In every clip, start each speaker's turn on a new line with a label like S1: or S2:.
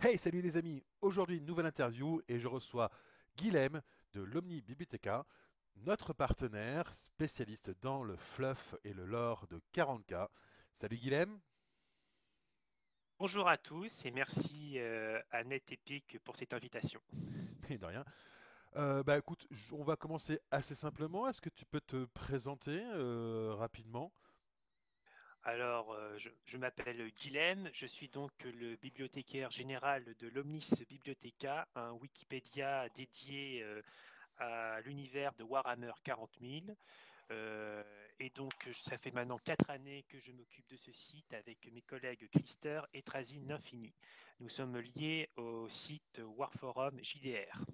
S1: Hey, salut les amis! Aujourd'hui, une nouvelle interview et je reçois Guilhem de l'Omni Bibliotheca, notre partenaire spécialiste dans le fluff et le lore de 40K. Salut Guilhem!
S2: Bonjour à tous et merci à NetEpic pour cette invitation.
S1: Et de rien. Écoute, on va commencer assez simplement. Est-ce que tu peux te présenter rapidement?
S2: Alors, je m'appelle Guilhem, je suis donc le bibliothécaire général de l'Omnis Bibliotheca, un Wikipédia dédié à l'univers de Warhammer 40 000. Et donc, ça fait maintenant 4 années que je m'occupe de ce site avec mes collègues Krister et Trazin Infini. Nous sommes liés au site Warforum JDR.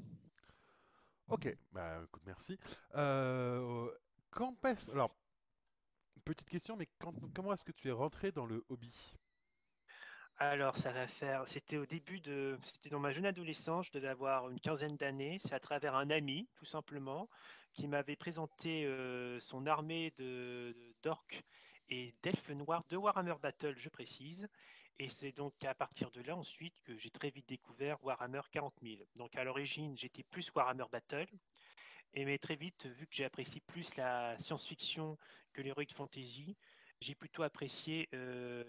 S1: Ok, bah écoute, merci. Alors, petite question, mais comment est-ce que tu es rentré dans le hobby?
S2: Alors, ça va faire. C'était dans ma jeune adolescence. Je devais avoir une quinzaine d'années. C'est à travers un ami, tout simplement, qui m'avait présenté son armée d'orques et d'elfes noirs de Warhammer Battle, je précise. Et c'est donc à partir de là ensuite que j'ai très vite découvert Warhammer 40 000. Donc à l'origine, j'étais plus Warhammer Battle, mais très vite, vu que j'ai apprécié plus la science-fiction que l'heroic fantasy, j'ai plutôt apprécié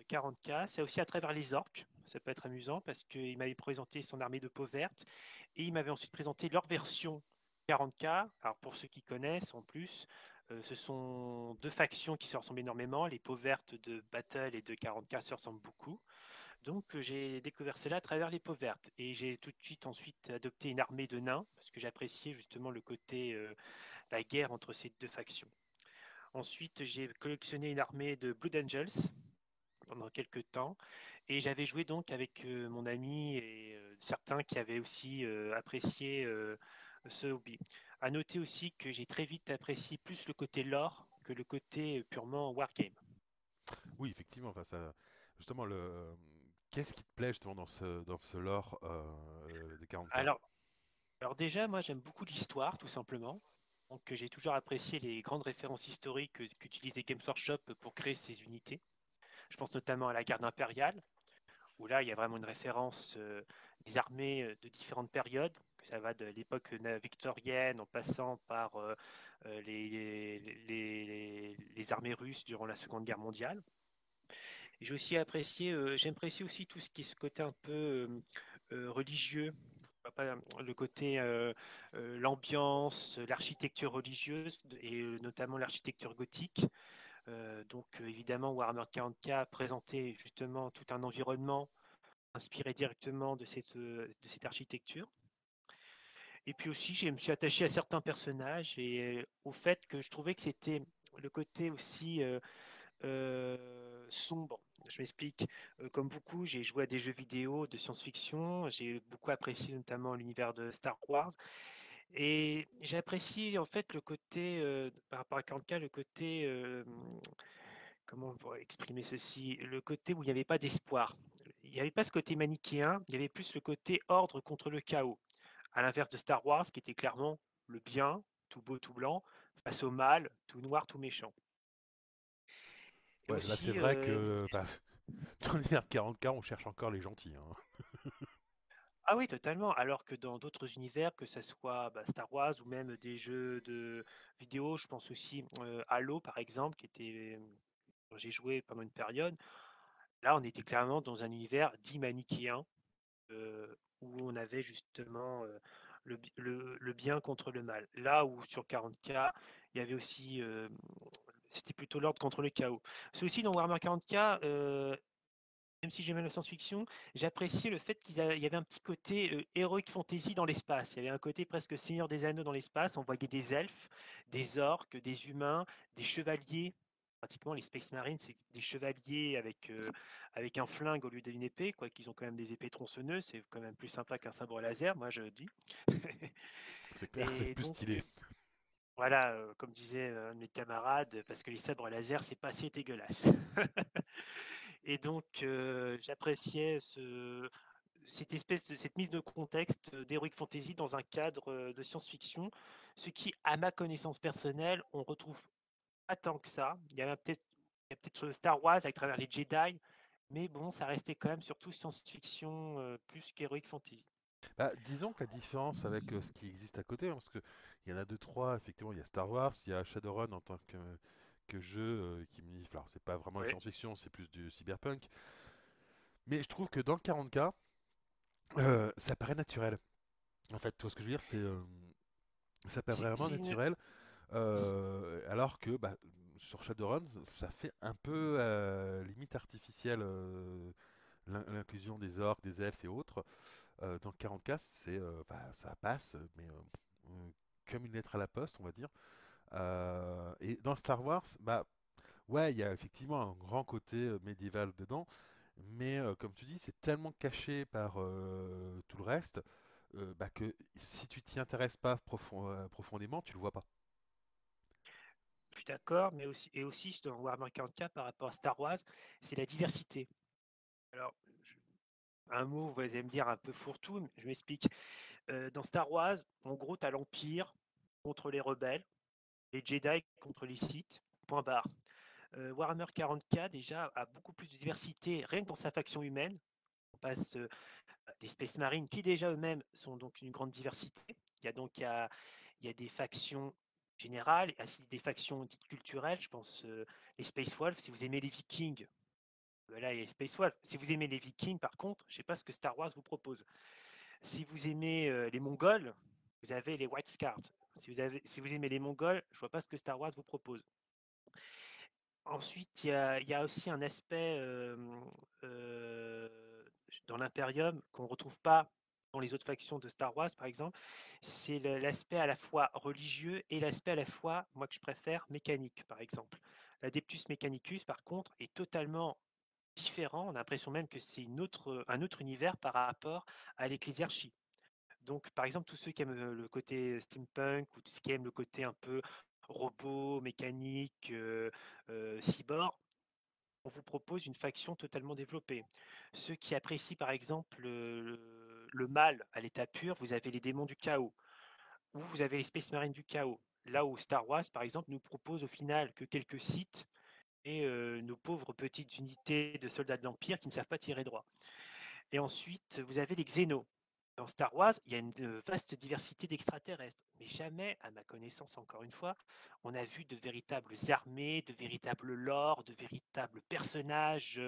S2: 40K. C'est aussi à travers les orques. Ça peut être amusant parce qu'il m'avait présenté son armée de peau verte et il m'avait ensuite présenté leur version 40K. Alors pour ceux qui connaissent, en plus, ce sont deux factions qui se ressemblent énormément. Les peaux vertes de Battle et de 40K se ressemblent beaucoup. Donc j'ai découvert cela à travers les peaux vertes et j'ai tout de suite ensuite adopté une armée de nains parce que j'appréciais justement le côté la guerre entre ces deux factions. Ensuite, j'ai collectionné une armée de Blood Angels pendant quelques temps et j'avais joué donc avec mon ami et certains qui avaient aussi apprécié ce hobby. À noter aussi que j'ai très vite apprécié plus le côté lore que le côté purement wargame.
S1: Oui, effectivement, justement, qu'est-ce qui te plaît justement dans ce lore de 40K?
S2: Alors, alors déjà, moi j'aime beaucoup l'histoire tout simplement. Donc j'ai toujours apprécié les grandes références historiques qu'utilisait Games Workshop pour créer ces unités. Je pense notamment à la garde impériale, où là, il y a vraiment une référence des armées de différentes périodes, que ça va de l'époque victorienne en passant par les armées russes durant la Seconde Guerre mondiale. J'ai aussi apprécié, j'ai apprécié aussi tout ce qui est ce côté un peu religieux, le côté l'ambiance, l'architecture religieuse et notamment l'architecture gothique. Donc évidemment Warhammer 40K présentait justement tout un environnement inspiré directement de cette architecture. Et puis aussi, je me suis attaché à certains personnages et au fait que je trouvais que c'était le côté aussi sombre. Je m'explique. Comme beaucoup, j'ai joué à des jeux vidéo de science-fiction. J'ai beaucoup apprécié notamment l'univers de Star Wars. Et j'ai apprécié en fait le côté, par rapport à 40K, le côté, comment on pourrait exprimer ceci? Le côté où il n'y avait pas d'espoir. Il n'y avait pas ce côté manichéen, il y avait plus le côté ordre contre le chaos. À l'inverse de Star Wars, qui était clairement le bien, tout beau, tout blanc, face au mal, tout noir, tout méchant. Et
S1: Ouais, là c'est
S2: aussi,
S1: vrai que dans l'univers 40K, on cherche encore les gentils, hein.
S2: ah oui, totalement. Alors que dans d'autres univers, que ça soit Star Wars ou même des jeux de vidéo, je pense aussi Halo par exemple, j'ai joué pendant une période. Là, on était clairement dans un univers dit manichéen, où on avait justement le bien contre le mal. Là où sur 40K, il y avait aussi, c'était plutôt l'ordre contre le chaos. C'est aussi dans Warhammer 40K, même si j'aimais la science-fiction, j'appréciais le fait il y avait un petit côté heroic fantasy dans l'espace. Il y avait un côté presque Seigneur des Anneaux dans l'espace. On voyait des elfes, des orques, des humains, des chevaliers. Pratiquement, les Space Marines, c'est des chevaliers avec un flingue au lieu d'une épée, quoi, qu'ils ont quand même des épées tronçonneuses. C'est quand même plus sympa qu'un sabre laser, moi je dis.
S1: C'est clair, c'est
S2: Et
S1: plus
S2: donc,
S1: stylé.
S2: voilà, comme disaient mes camarades, parce que les sabres laser, c'est pas assez dégueulasse. Et donc, j'appréciais cette mise de contexte d'Heroic Fantasy dans un cadre de science-fiction, ce qui, à ma connaissance personnelle, on retrouve pas tant que ça. Il y a peut-être Star Wars à travers les Jedi, Mais bon, ça restait quand même surtout science-fiction plus qu'heroic fantasy.
S1: Bah, disons que la différence avec ce qui existe à côté, hein, parce que il y en a deux, trois, effectivement, il y a Star Wars, il y a Shadowrun en tant que jeu qui me dit, alors c'est pas vraiment la
S2: Oui.
S1: science-fiction, c'est plus du cyberpunk, mais je trouve que dans le 40K, ça paraît naturel. En fait, tu vois ce que je veux dire, ça paraît vraiment
S2: C'est une...
S1: naturel, alors que bah, sur Shadowrun, ça fait un peu limite artificiel l'inclusion des orques, des elfes et autres. Dans 40K, bah, ça passe, mais comme une lettre à la poste, on va dire. Et dans Star Wars, bah ouais, il y a effectivement un grand côté médiéval dedans, mais comme tu dis, c'est tellement caché par tout le reste bah, que si tu t'y intéresses pas profondément, tu le vois pas.
S2: Je suis d'accord, mais aussi dans Warhammer 40K par rapport à Star Wars, c'est la diversité. Alors, un mot, vous allez me dire un peu fourre-tout, mais je m'explique. Dans Star Wars, en gros, tu as l'Empire contre les rebelles, les Jedi contre les Sith, point barre. Warhammer 40K, déjà, a beaucoup plus de diversité, rien que dans sa faction humaine. On passe des Space Marines, qui déjà eux-mêmes sont donc une grande diversité. Il y a des factions générales, et ainsi des factions dites culturelles. Je pense les Space Wolves, si vous aimez les Vikings, là il y a les Space Wolves. Si vous aimez les Vikings, par contre, je ne sais pas ce que Star Wars vous propose. Si vous aimez les Mongols, vous avez les White Scars. Si vous aimez les Mongols, je ne vois pas ce que Star Wars vous propose. Ensuite, il y a aussi un aspect euh, dans l'Imperium qu'on ne retrouve pas dans les autres factions de Star Wars, par exemple. C'est l'aspect à la fois religieux et l'aspect à la fois, moi que je préfère, mécanique, par exemple. L'Adeptus Mechanicus, par contre, est totalement différent. On a l'impression même que c'est un autre univers par rapport à l'ecclésiarchie. Donc, par exemple, tous ceux qui aiment le côté steampunk ou tous ceux qui aiment le côté un peu robot, mécanique, cyborg, on vous propose une faction totalement développée. Ceux qui apprécient par exemple le mal à l'état pur, vous avez les démons du chaos, ou vous avez les Space Marines du chaos. Là où Star Wars, par exemple, nous propose au final que quelques sites et nos pauvres petites unités de soldats de l'Empire qui ne savent pas tirer droit. Et ensuite, vous avez les Xénos. Dans Star Wars, il y a une vaste diversité d'extraterrestres, mais jamais, à ma connaissance encore une fois, on a vu de véritables armées, de véritables lores, de véritables personnages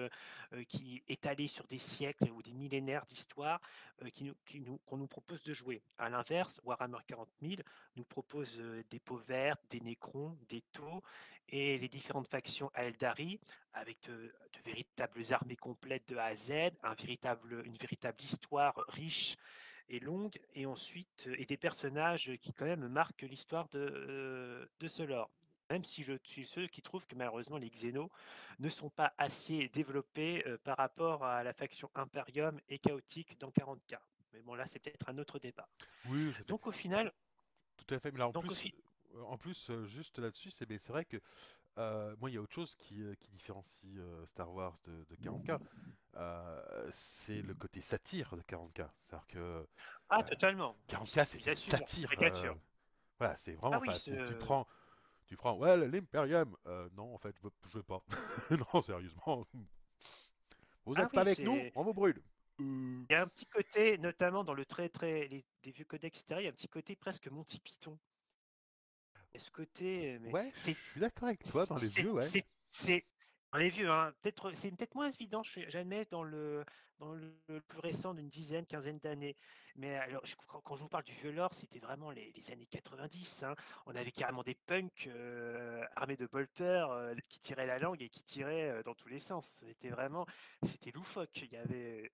S2: qui étalés sur des siècles ou des millénaires d'histoire qu'on nous propose de jouer. À l'inverse, Warhammer 40 000 nous propose des peaux vertes, des nécrons, des taux et les différentes factions à Eldari avec de véritables armées complètes de A à Z, une véritable histoire riche et longue, et ensuite et des personnages qui quand même marquent l'histoire de ce lore. Même si je suis ceux qui trouvent que malheureusement les Xénos ne sont pas assez développés par rapport à la faction Imperium et chaotique dans 40K. Mais bon, là, c'est peut-être un autre débat.
S1: Oui, tout à fait.
S2: Donc au final,
S1: Tout à fait. Mais là,
S2: donc au fi-
S1: en plus juste là-dessus, c'est vrai que moi, il y a autre chose qui différencie Star Wars de 40K. C'est le côté satire de 40K. C'est-à-dire que
S2: Ah,
S1: euh,
S2: totalement.
S1: 40K, c'est
S2: Ils
S1: une
S2: assument leur
S1: satire.
S2: caricature.
S1: Voilà, c'est vraiment.
S2: Ah oui,
S1: Enfin, tu prends, ouais, l'Imperium. Non, en fait, je veux pas. Non, sérieusement. Vous
S2: ah
S1: êtes pas
S2: oui,
S1: avec nous,
S2: c'est.
S1: on vous brûle. Euh,
S2: Il y a un petit côté, notamment dans le les vieux codex, etc., il y a un petit côté presque Monty Python. Il y a ce côté, mais
S1: ouais, je suis d'accord avec toi dans les vieux, ouais.
S2: c'est dans les vieux, hein, c'est peut-être moins évident, j'admets, dans le plus récent d'une dizaine, quinzaine d'années. Mais alors, quand je vous parle du vieux lore, c'était vraiment les années 90. Hein. On avait carrément des punks armés de bolters qui tiraient la langue et qui tiraient dans tous les sens. C'était loufoque. Il y avait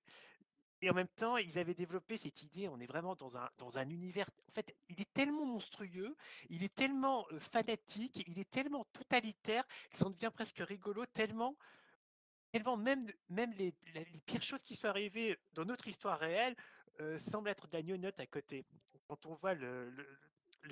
S2: et en même temps, ils avaient développé cette idée, on est vraiment dans un univers, en fait, il est tellement monstrueux, il est tellement fanatique, il est tellement totalitaire que ça en devient presque rigolo, tellement même les pires choses qui sont arrivées dans notre histoire réelle semblent être de la gnognotte à côté. Quand on voit le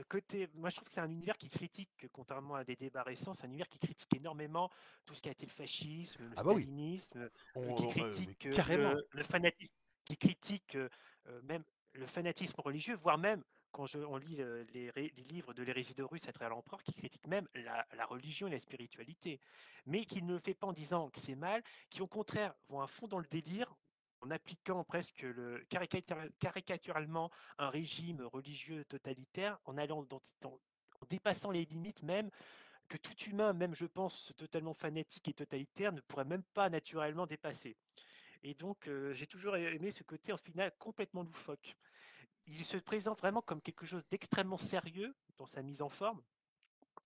S2: côté, moi je trouve que c'est un univers qui critique, contrairement à des débats récents, c'est un univers qui critique énormément tout ce qui a été le fascisme, le
S1: Ah bah oui,
S2: stalinisme, qui
S1: mais
S2: critique
S1: carrément.
S2: le fanatisme, qui critique même le fanatisme religieux, voire même on lit les livres de l'hérésie d'Horus à travers l'empereur, qui critique même la religion et la spiritualité, mais qui ne le fait pas en disant que c'est mal, qui au contraire vont à fond dans le délire, en appliquant presque caricaturalement un régime religieux totalitaire, en allant en dépassant les limites même que tout humain, même je pense totalement fanatique et totalitaire, ne pourrait même pas naturellement dépasser. Et donc j'ai toujours aimé ce côté en final complètement loufoque. Il se présente vraiment comme quelque chose d'extrêmement sérieux dans sa mise en forme.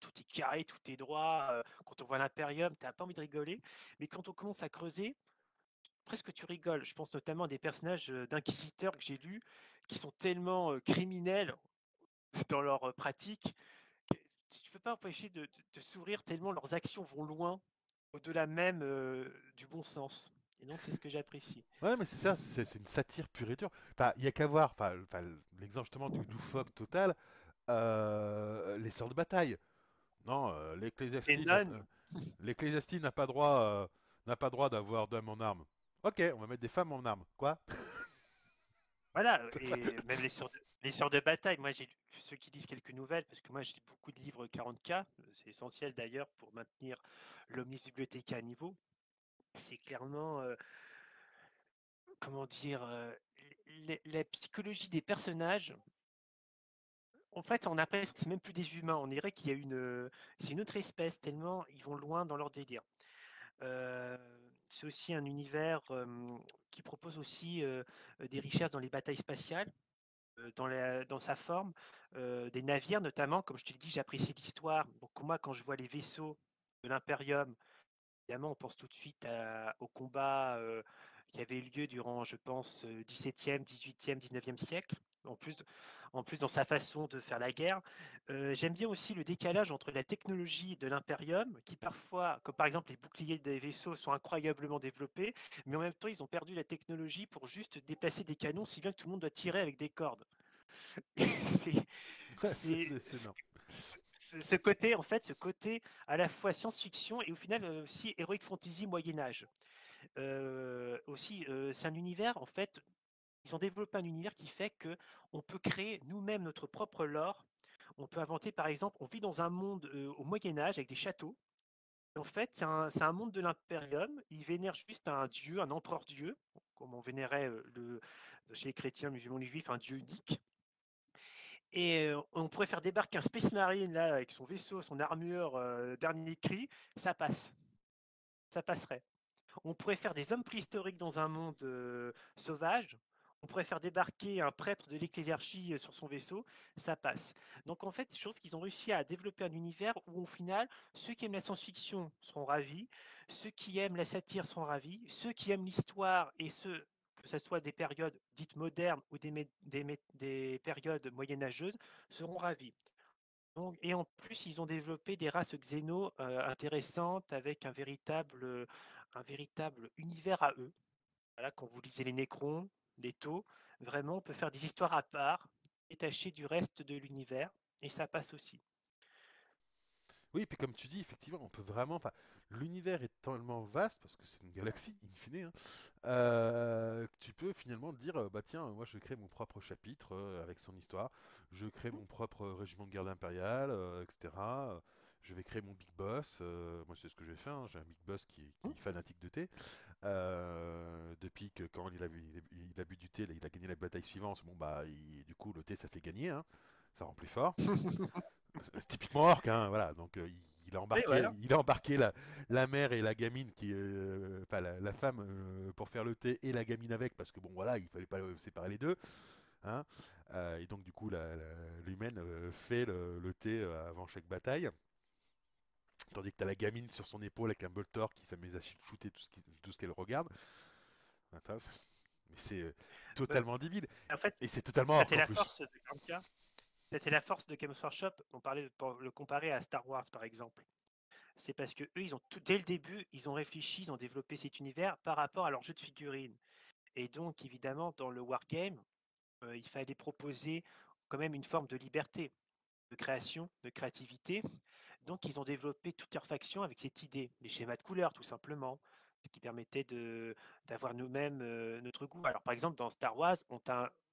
S2: Tout est carré, tout est droit. Quand on voit l'Imperium, t'as pas envie de rigoler. Mais quand on commence à creuser, presque tu rigoles. Je pense notamment à des personnages d'inquisiteurs que j'ai lus qui sont tellement criminels dans leur pratique que tu peux pas empêcher de sourire tellement leurs actions vont loin, au-delà même du bon sens. Et donc c'est ce que j'apprécie.
S1: Ouais, mais c'est ça, c'est une satire pure et dure. Enfin, il y a qu'à voir, enfin, l'exemple justement du loufoque total, les sorts de bataille. Non,
S2: Et non,
S1: l'Ecclésiastie n'a pas droit d'avoir d'hommes en armes. Ok, on va mettre des femmes en armes. Quoi?
S2: voilà, et même les sœurs de bataille, moi j'ai ceux qui lisent quelques nouvelles, parce que moi j'ai beaucoup de livres 40K, c'est essentiel d'ailleurs pour maintenir l'Omnis Bibliotheca à niveau. C'est clairement, comment dire, la psychologie des personnages. En fait, on a l'impression que c'est même plus des humains, on dirait qu'il y a c'est une autre espèce, tellement ils vont loin dans leur délire. C'est aussi un univers qui propose aussi des richesses dans les batailles spatiales. Dans sa forme, des navires notamment, comme je te l'ai dit, j'apprécie l'histoire. Donc moi, quand je vois les vaisseaux de l'Imperium, évidemment, on pense tout de suite au combat qui avait eu lieu durant, je pense, 17e, 18e, 19e siècle. En plus, en plus, dans sa façon de faire la guerre. J'aime bien aussi le décalage entre la technologie de l'Imperium, qui parfois, comme par exemple les boucliers des vaisseaux, sont incroyablement développés, mais en même temps, ils ont perdu la technologie pour juste déplacer des canons, si bien que tout le monde doit tirer avec des cordes. c'est
S1: Ouais,
S2: c'est
S1: c'est énorme.
S2: ce côté, en fait, ce côté à la fois science-fiction et au final aussi heroic fantasy Moyen Âge. Aussi, c'est un univers, en fait, ils ont développé un univers qui fait que on peut créer nous-mêmes notre propre lore. On peut inventer, par exemple, on vit dans un monde au Moyen Âge avec des châteaux. En fait, c'est un monde de l'impérium. Ils vénèrent juste un dieu, un empereur dieu, comme on vénérait chez les chrétiens, musulmans, les juifs, un dieu unique. Et on pourrait faire débarquer un Space Marine là avec son vaisseau, son armure, dernier cri, ça passe, ça passerait. On pourrait faire des hommes préhistoriques dans un monde sauvage. On pourrait faire débarquer un prêtre de l'ecclésiarchie sur son vaisseau, ça passe. Donc en fait, je trouve qu'ils ont réussi à développer un univers où au final, ceux qui aiment la science-fiction seront ravis, ceux qui aiment la satire seront ravis, ceux qui aiment l'histoire et ceux que ce soit des périodes dites modernes ou des périodes moyenâgeuses seront ravis. Donc, et en plus, ils ont développé des races xéno intéressantes avec un véritable univers à eux. Voilà, quand vous lisez les Nécrons, les Taux, vraiment, on peut faire des histoires à part, détachées du reste de l'univers, et ça passe aussi.
S1: Oui, puis comme tu dis, effectivement, on peut vraiment. Enfin, l'univers est tellement vaste, parce que c'est une galaxie, in fine, hein, que tu peux finalement te dire bah tiens, moi je crée mon propre chapitre avec son histoire, je crée mon propre régiment de garde impériale, etc. Je vais créer mon big boss. Moi, c'est ce que j'ai fait, hein. J'ai un big boss qui est fanatique de thé. Depuis que quand il a bu du thé, là, il a gagné la bataille suivante. Bon, bah, du coup, le thé, ça fait gagner, hein. Ça rend plus fort. C'est typiquement orc, hein, voilà. Donc
S2: Oui, voilà.
S1: il a embarqué la mère et la gamine enfin la femme pour faire le thé et la gamine avec parce que bon voilà, il fallait pas séparer les deux, hein. Et donc du coup l'humaine fait le thé avant chaque bataille, tandis que t'as la gamine sur son épaule avec un boltor qui s'amuse à shooter tout ce qu'elle regarde. Attends, mais c'est
S2: Ouais.
S1: totalement débile
S2: En fait,
S1: et c'est totalement
S2: ça
S1: orc
S2: fait
S1: en
S2: la
S1: plus.
S2: force de Kanka. C'était la force de Games Workshop, on parlait pour le comparer à Star Wars par exemple. C'est parce que eux, ils ont tout, dès le début, ils ont réfléchi, ils ont développé cet univers par rapport à leur jeu de figurines. Et donc, évidemment, dans le wargame, il fallait proposer quand même une forme de liberté, de création, de créativité. Donc, ils ont développé toute leur faction avec cette idée, les schémas de couleurs, tout simplement, ce qui permettait d'avoir nous-mêmes notre goût. Alors, par exemple, dans Star Wars,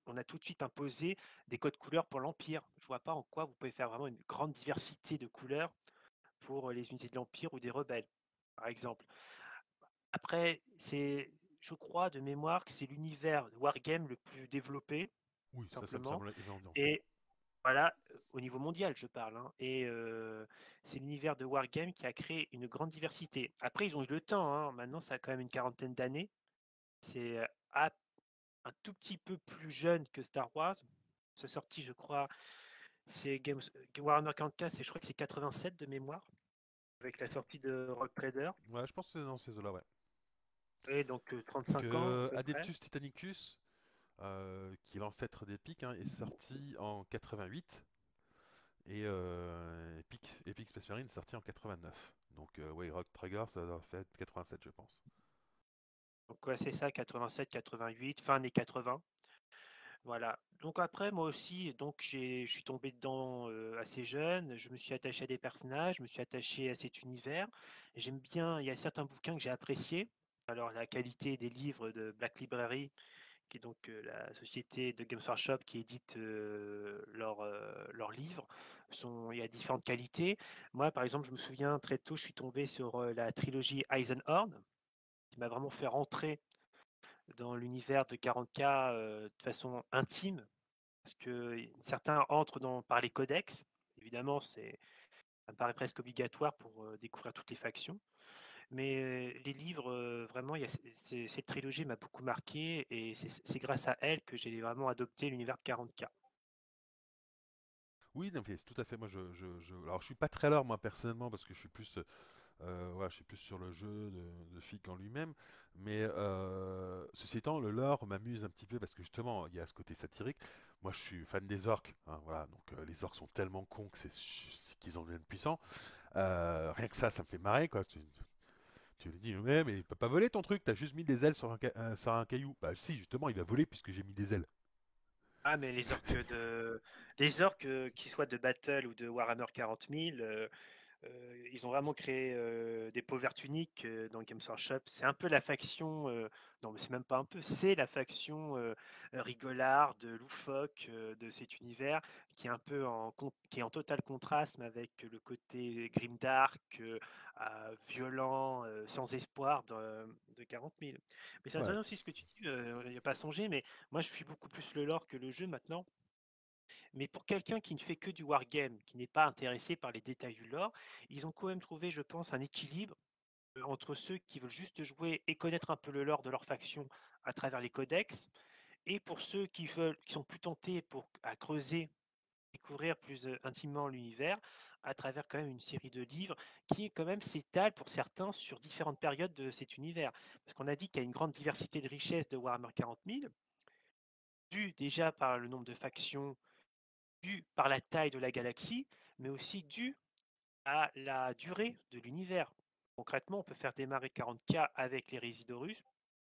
S2: on a tout de suite imposé des codes couleurs pour l'Empire. Je vois pas en quoi vous pouvez faire vraiment une grande diversité de couleurs pour les unités de l'Empire ou des rebelles, par exemple. Après, je crois de mémoire que c'est l'univers de Wargame le plus développé,
S1: Oui, ça me
S2: simplement.
S1: semble évident.
S2: Et voilà, au niveau mondial, je parle, hein. Et c'est l'univers de Wargame qui a créé une grande diversité. Après, ils ont eu le temps, hein. Maintenant, ça a quand même une quarantaine d'années. C'est un tout petit peu plus jeune que Star Wars. C'est sorti, je crois, c'est Warhammer 40K, je crois que c'est 87 de mémoire, avec la sortie de Rogue Trader.
S1: Ouais, je pense que c'est dans ces eaux-là, ouais.
S2: Et donc
S1: Que
S2: 35 ans à peu près.
S1: Adeptus Titanicus, qui est l'ancêtre d'Epic, hein, est sorti en 88 et Epic Space Marine est sorti en 89. Donc ouais, Rock Trigger, ça doit faire 87, je pense.
S2: Donc ouais, c'est ça, 87, 88, fin années 80. Voilà. Donc après, moi aussi, donc je suis tombé dedans assez jeune. Je me suis attaché à des personnages, je me suis attaché à cet univers. J'aime bien, il y a certains bouquins que j'ai appréciés. Alors la qualité des livres de Black Library, qui est donc la société de Games Workshop qui édite leurs livres. Il y a différentes qualités. Moi, par exemple, je me souviens très tôt, je suis tombé sur la trilogie Eisenhorn, qui m'a vraiment fait rentrer dans l'univers de 40K de façon intime, parce que certains entrent par les codex. Évidemment, ça me paraît presque obligatoire pour découvrir toutes les factions. Mais les livres, vraiment, cette trilogie m'a beaucoup marqué et c'est grâce à elle que j'ai vraiment adopté l'univers de 40K.
S1: Oui, non, mais c'est tout à fait. Moi, alors, je suis pas très lore, moi, personnellement, parce que je suis plus, voilà, je suis plus sur le jeu de FIC en lui-même. Mais ceci étant, le lore m'amuse un petit peu parce que justement, il y a ce côté satirique. Moi, je suis fan des orques, hein, voilà. Donc, les orques sont tellement cons que c'est qu'ils en deviennent puissants. Rien que ça me fait marrer, quoi. Tu lui dis, ouais, mais il peut pas voler ton truc. T'as juste mis des ailes sur un caillou. Bah, si, justement, il va voler puisque j'ai mis des ailes.
S2: Ah, mais les orques, qu'ils soient de Battle ou de Warhammer 40 000, ils ont vraiment créé des pauvres uniques dans Games Workshop. C'est un peu la faction, non mais c'est même pas un peu, c'est la faction rigolarde, loufoque de cet univers qui est un peu qui est en total contraste avec le côté grimdark, violent, sans espoir de 40 000. Mais c'est
S1: Ouais.
S2: intéressant aussi ce que tu dis, il n'y a pas à songer, mais moi je suis beaucoup plus le lore que le jeu maintenant. Mais pour quelqu'un qui ne fait que du wargame, qui n'est pas intéressé par les détails du lore, ils ont quand même trouvé, je pense, un équilibre entre ceux qui veulent juste jouer et connaître un peu le lore de leur faction à travers les codex, et pour ceux qui sont plus tentés à creuser, découvrir plus intimement l'univers à travers quand même une série de livres qui quand même s'étale pour certains sur différentes périodes de cet univers. Parce qu'on a dit qu'il y a une grande diversité de richesses de Warhammer 40 000, due déjà par le nombre de factions, dû par la taille de la galaxie, mais aussi dû à la durée de l'univers. Concrètement, on peut faire démarrer 40K avec les Résidorus,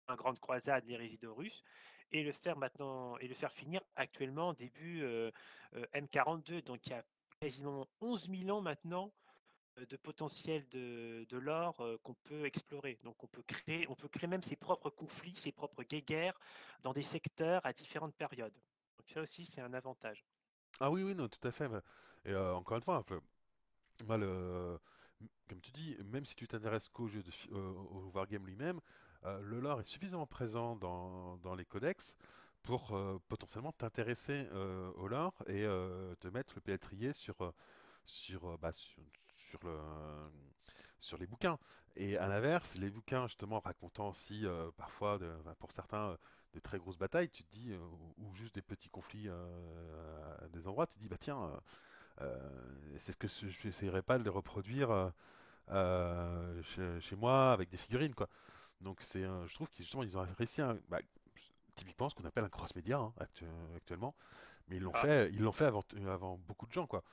S2: un grande croisade, les Résidorus, et le faire maintenant et le faire finir actuellement début M42. Donc il y a quasiment 11 000 ans maintenant de potentiel de l'or qu'on peut explorer. Donc on peut créer même ses propres conflits, ses propres guéguerres dans des secteurs à différentes périodes. Donc ça aussi, c'est un avantage.
S1: Ah oui, oui, non, tout à fait. Et encore une fois, enfin, moi, comme tu dis, même si tu t'intéresses qu'au jeu au Wargame lui-même, le lore est suffisamment présent dans les codex pour potentiellement t'intéresser au lore et te mettre le pied à l'étrier sur sur les bouquins. Et à l'inverse, les bouquins justement racontant aussi parfois, enfin, pour certains, de très grosses batailles, tu te dis, ou juste des petits conflits à des endroits, tu te dis, bah tiens, c'est ce que je n'essayerais pas de les reproduire chez moi avec des figurines, quoi. Donc je trouve qu'ils justement ils ont réussi typiquement ce qu'on appelle un cross-média, hein, actuellement, mais
S2: Ah,
S1: ils l'ont fait avant beaucoup de gens, quoi.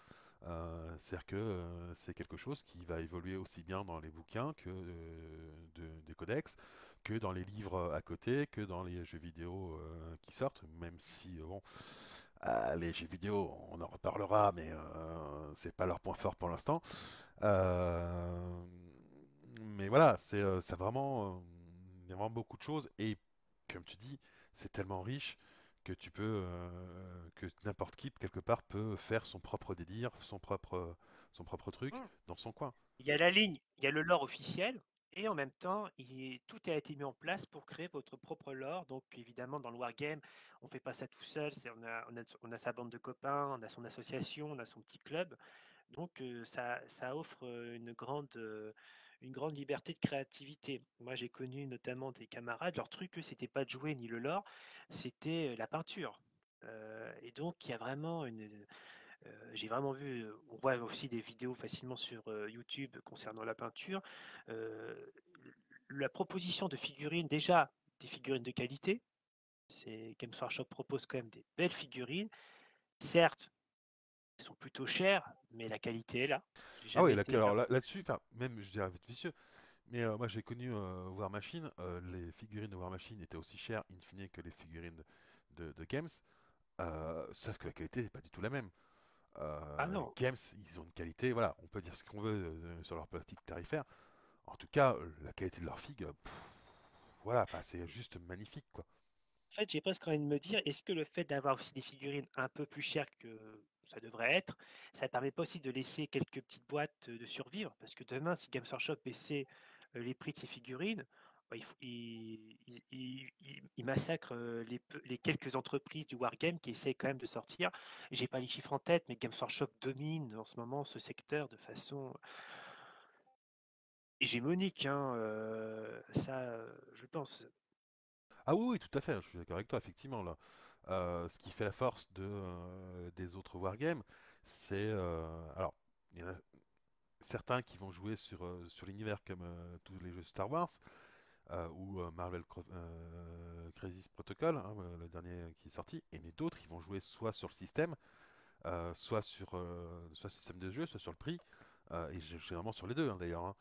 S1: C'est-à-dire que c'est quelque chose qui va évoluer aussi bien dans les bouquins que des codex, que dans les livres à côté, que dans les jeux vidéo qui sortent, même si bon, les jeux vidéo, on en reparlera, mais c'est pas leur point fort pour l'instant. Euh, mais voilà, il y a vraiment beaucoup de choses et comme tu dis, c'est tellement riche que tu peux, que n'importe qui quelque part peut faire son propre délire, son propre truc
S2: Mmh.
S1: dans son coin.
S2: Il y a la ligne, il y a le lore officiel, et en même temps, tout a été mis en place pour créer votre propre lore. Donc, évidemment, dans le wargame, on ne fait pas ça tout seul. On a sa bande de copains, on a son association, on a son petit club. Donc, ça offre une grande liberté de créativité. Moi, j'ai connu notamment des camarades, leur truc, eux, c'était pas de jouer ni le lore, c'était la peinture. Et donc, il y a vraiment j'ai vraiment vu, on voit aussi des vidéos facilement sur YouTube concernant la peinture. Euh, la proposition de figurines, déjà des figurines de qualité, Games Workshop propose quand même des belles figurines. Certes, elles sont plutôt chères, mais la qualité est là. J'ai
S1: Ah oui,
S2: jamais été
S1: alors
S2: perso-
S1: là-dessus, enfin, même je dirais vite vicieux, mais moi j'ai connu War Machine, les figurines de War Machine étaient aussi chères in fine que les figurines de Games, sauf que la qualité n'est pas du tout la même.
S2: Ah non,
S1: Games, ils ont une qualité, voilà, on peut dire ce qu'on veut sur leur politique tarifaire. En tout cas, la qualité de leurs figues, voilà, enfin, c'est juste magnifique, quoi.
S2: en fait, j'ai presque envie de me dire, est-ce que le fait d'avoir aussi des figurines un peu plus chères que ça devrait être, ça ne permet pas aussi de laisser quelques petites boîtes de survivre? Parce que demain, si Games Workshop baissait les prix de ses figurines, bah, il massacre les quelques entreprises du Wargame qui essayent quand même de sortir. J'ai pas les chiffres en tête, mais Games Workshop domine en ce moment ce secteur de façon hégémonique, hein, ça, je pense.
S1: Ah oui, oui, tout à fait, je suis d'accord avec toi, effectivement, là. Ce qui fait la force des autres wargames, c'est... alors, il y en a certains qui vont jouer sur l'univers comme tous les jeux Star Wars, ou Marvel Crisis Protocol, hein, le dernier qui est sorti, et mais d'autres, ils vont jouer soit sur le système, soit sur le système de jeu, soit sur le prix, et généralement sur les deux, hein, d'ailleurs, hein.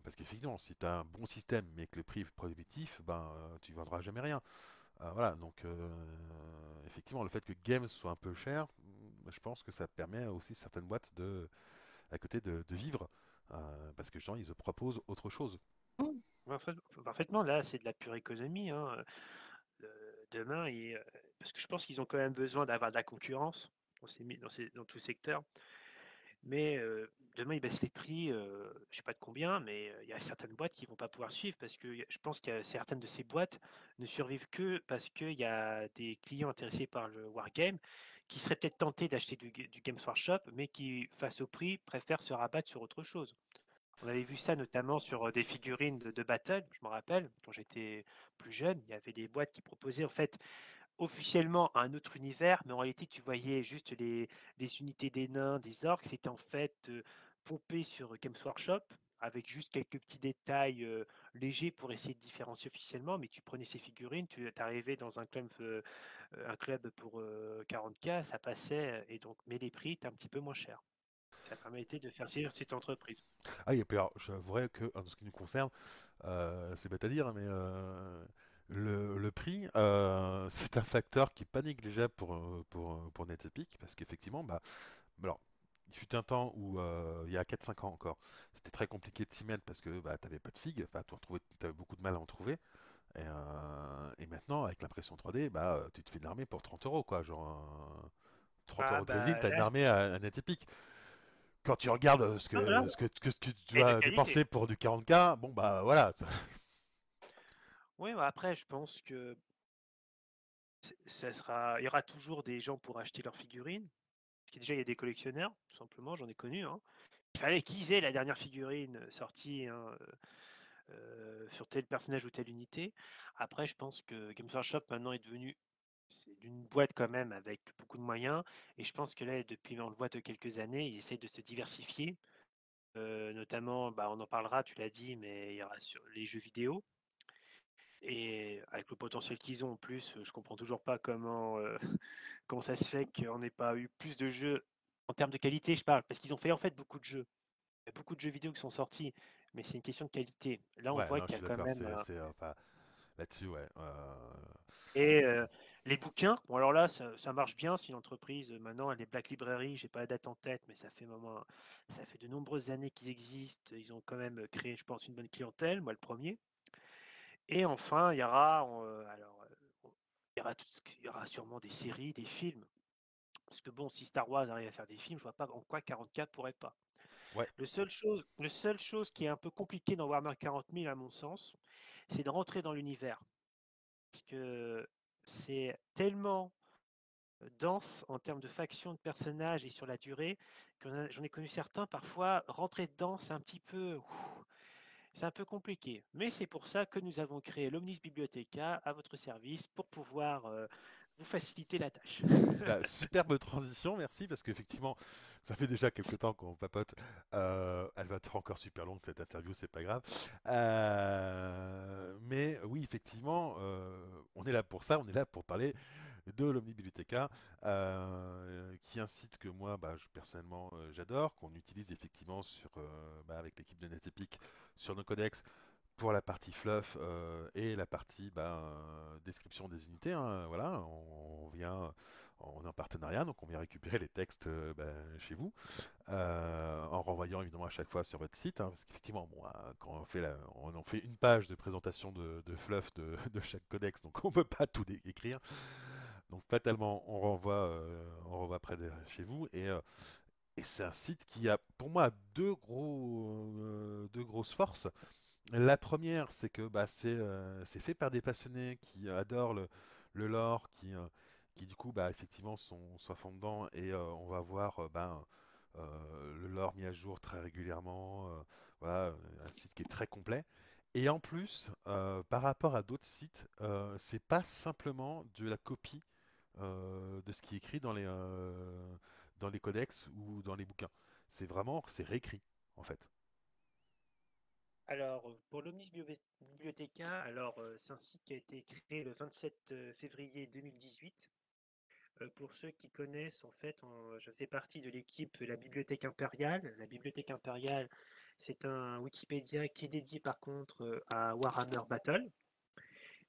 S1: Parce qu'effectivement, si tu as un bon système mais que le prix est prohibitif, ben, tu vendras jamais rien. Voilà, donc effectivement, le fait que Games soit un peu cher, je pense que ça permet aussi certaines boîtes à côté de vivre, parce que justement, ils se proposent autre chose.
S2: Ouais, parfaitement, là, c'est de la pure économie, hein. Demain, parce que je pense qu'ils ont quand même besoin d'avoir de la concurrence dans tout secteur. Mais demain, ils baissent les prix, je sais pas de combien, mais il y a certaines boîtes qui vont pas pouvoir suivre parce que je pense que certaines de ces boîtes ne survivent que parce qu'il y a des clients intéressés par le wargame qui seraient peut-être tentés d'acheter du Games Workshop, mais qui, face au prix, préfèrent se rabattre sur autre chose. On avait vu ça notamment sur des figurines de Battle, je me rappelle, quand j'étais plus jeune, il y avait des boîtes qui proposaient en fait officiellement un autre univers, mais en réalité tu voyais juste les unités des nains, des orques, c'était en fait pompé sur Games Workshop, avec juste quelques petits détails légers pour essayer de différencier officiellement, mais tu prenais ces figurines, tu arrivais dans un club pour 40K, ça passait, et donc, mais les prix étaient un petit peu moins chers. Ça permettait de faire suivre cette entreprise.
S1: Ah, et puis alors, j'avouerais que, en ce qui nous concerne, c'est bête à dire, mais le prix, c'est un facteur qui n'est pas négligeable pour NetEpic, parce qu'effectivement, bah, alors, il fut un temps où, il y a 4-5 ans encore, c'était très compliqué de s'y mettre parce que bah, tu n'avais pas de figues, enfin, tu avais beaucoup de mal à en trouver. Et maintenant, avec l'impression 3D, bah, tu te fais une armée pour 30 euros, quoi. Genre, 30
S2: Ah
S1: euros de résine,
S2: bah
S1: tu as une
S2: là,
S1: armée à NetEpic. Quand tu regardes
S2: ah, voilà.
S1: ce que tu
S2: Et de
S1: dois
S2: qualité.
S1: dépenser pour du 40K, bon, bah voilà.
S2: Oui, bah après, je pense que il y aura toujours des gens pour acheter leurs figurines. Parce que déjà, il y a des collectionneurs, tout simplement, j'en ai connu, hein. Il fallait qu'ils aient la dernière figurine sortie, hein, sur tel personnage ou telle unité. Après, je pense que Games Workshop maintenant est devenu c'est une boîte quand même avec beaucoup de moyens. Et je pense que là, depuis, on le voit de quelques années, ils essayent de se diversifier. Notamment, bah, on en parlera, tu l'as dit, mais il y aura sur les jeux vidéo. Et avec le potentiel qu'ils ont en plus, je comprends toujours pas comment ça se fait qu'on n'ait pas eu plus de jeux en termes de qualité, je parle, parce qu'ils ont fait en fait beaucoup de jeux. Il y a beaucoup de jeux vidéo qui sont sortis, mais c'est une question de qualité. Là, on
S1: Ouais,
S2: voit
S1: non, je
S2: qu'il y a
S1: suis
S2: quand
S1: d'accord.
S2: même
S1: Enfin, là-dessus, ouais.
S2: et les bouquins. Bon, alors là, ça marche bien. C'est une entreprise. Maintenant, les Black Library, j'ai pas la date en tête, mais ça fait de nombreuses années qu'ils existent. Ils ont quand même créé, je pense, une bonne clientèle. Moi, le premier. Et enfin, il y aura, il y aura sûrement des séries, des films. Parce que bon, si Star Wars arrive à faire des films, je vois pas en quoi 44 pourrait pas.
S1: Ouais,
S2: Le seule chose qui est un peu compliquée dans Warhammer 40 000, à mon sens, c'est de rentrer dans l'univers. Parce que c'est tellement dense en termes de factions, de personnages et sur la durée, que j'en ai connu certains, parfois, rentrer dedans, c'est un peu compliqué. Mais c'est pour ça que nous avons créé l'Omnis Bibliotheca à votre service pour pouvoir vous faciliter la tâche.
S1: bah, superbe transition, merci, parce qu'effectivement, ça fait déjà quelques temps qu'on papote. Elle va être encore super longue cette interview, c'est pas grave. Mais oui, effectivement, on est là pour ça, on est là pour parler de l'Omnibibliotheca, qui est un site que moi, bah, personnellement, j'adore, qu'on utilise effectivement avec l'équipe de NetEpic sur nos codex pour la partie fluff et la partie description des unités. Hein, voilà, on est en partenariat, donc on vient récupérer les textes chez vous, en renvoyant évidemment à chaque fois sur votre site, hein, parce qu'effectivement, bon, quand on en fait une page de présentation de fluff de chaque codex, donc on ne peut pas tout écrire. Donc fatalement, on renvoie près de chez vous et c'est un site qui a pour moi deux grosses forces. La première, c'est que c'est fait par des passionnés qui adorent le lore, qui du coup effectivement sont à fond dedans et on va voir le lore mis à jour très régulièrement. Voilà, un site qui est très complet. Et en plus, par rapport à d'autres sites, c'est pas simplement de la copie de ce qui est écrit dans les codex ou dans les bouquins. C'est réécrit en fait.
S2: Alors, pour l'Omnis Bibliotheca, c'est un site qui a été créé le 27 février 2018. Pour ceux qui connaissent, en fait, je faisais partie de l'équipe La Bibliothèque Impériale. La Bibliothèque Impériale, c'est un Wikipédia qui est dédié par contre à Warhammer Battle.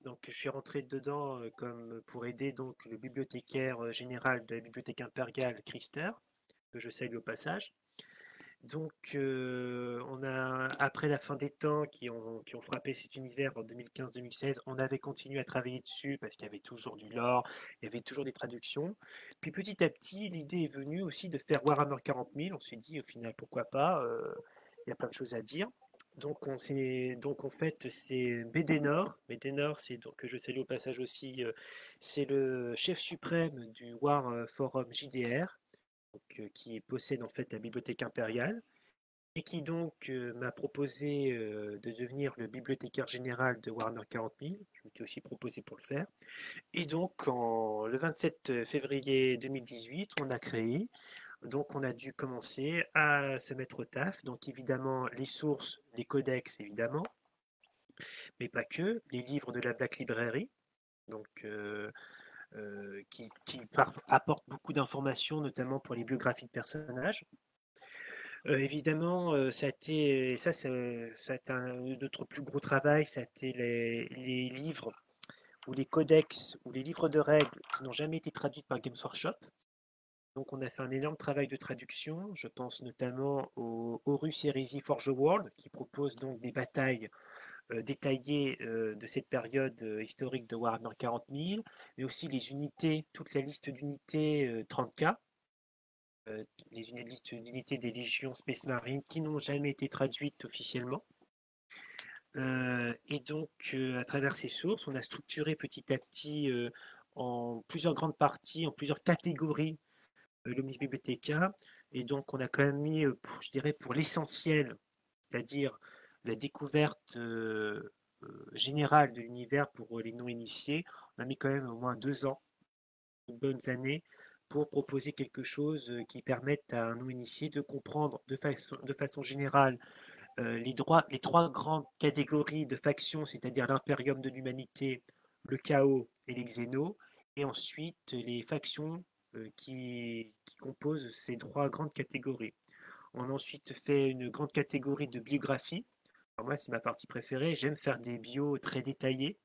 S2: Donc, je suis rentré dedans comme pour aider donc le bibliothécaire général de la Bibliothèque Impériale, Krister, que je salue au passage. Donc, après la fin des temps qui ont frappé cet univers en 2015-2016, on avait continué à travailler dessus parce qu'il y avait toujours du lore, il y avait toujours des traductions. Puis petit à petit, l'idée est venue aussi de faire Warhammer 40 000. On s'est dit au final, pourquoi pas, il y a plein de choses à dire. Donc en fait, c'est Bédénor. Bédénor, c'est donc, que je salue au passage aussi, c'est le chef suprême du War Forum JDR, donc, qui possède en fait la bibliothèque impériale et qui donc m'a proposé de devenir le bibliothécaire général de Warhammer 40 000. Je m'étais aussi proposé pour le faire. Et donc, le 27 février 2018, on a créé. Donc, on a dû commencer à se mettre au taf. Donc, évidemment, les sources, les codex, évidemment, mais pas que. Les livres de la Black Library, donc, apportent beaucoup d'informations, notamment pour les biographies de personnages. Évidemment, ça a été un de notre plus gros travail, ça a été les livres ou les codex ou les livres de règles qui n'ont jamais été traduits par Games Workshop. Donc on a fait un énorme travail de traduction. Je pense notamment au Horus Heresy Forge World, qui propose donc des batailles détaillées de cette période historique de Warhammer 40 000, mais aussi les unités, toute la liste d'unités 30K, les listes d'unités des légions Space Marine qui n'ont jamais été traduites officiellement. Et donc, à travers ces sources, on a structuré petit à petit en plusieurs grandes parties, en plusieurs catégories, l'Omnis Bibliotheca. Et donc, on a quand même mis, je dirais, pour l'essentiel, c'est-à-dire la découverte générale de l'univers pour les non-initiés, on a mis quand même au moins 2 ans, de bonnes années, pour proposer quelque chose qui permette à un non-initié de comprendre de façon générale les trois grandes catégories de factions, c'est-à-dire l'impérium de l'humanité, le chaos et les xénos, et ensuite les factions qui composent ces trois grandes catégories. On a ensuite fait une grande catégorie de biographie. Alors moi, c'est ma partie préférée. J'aime faire des bios très détaillés,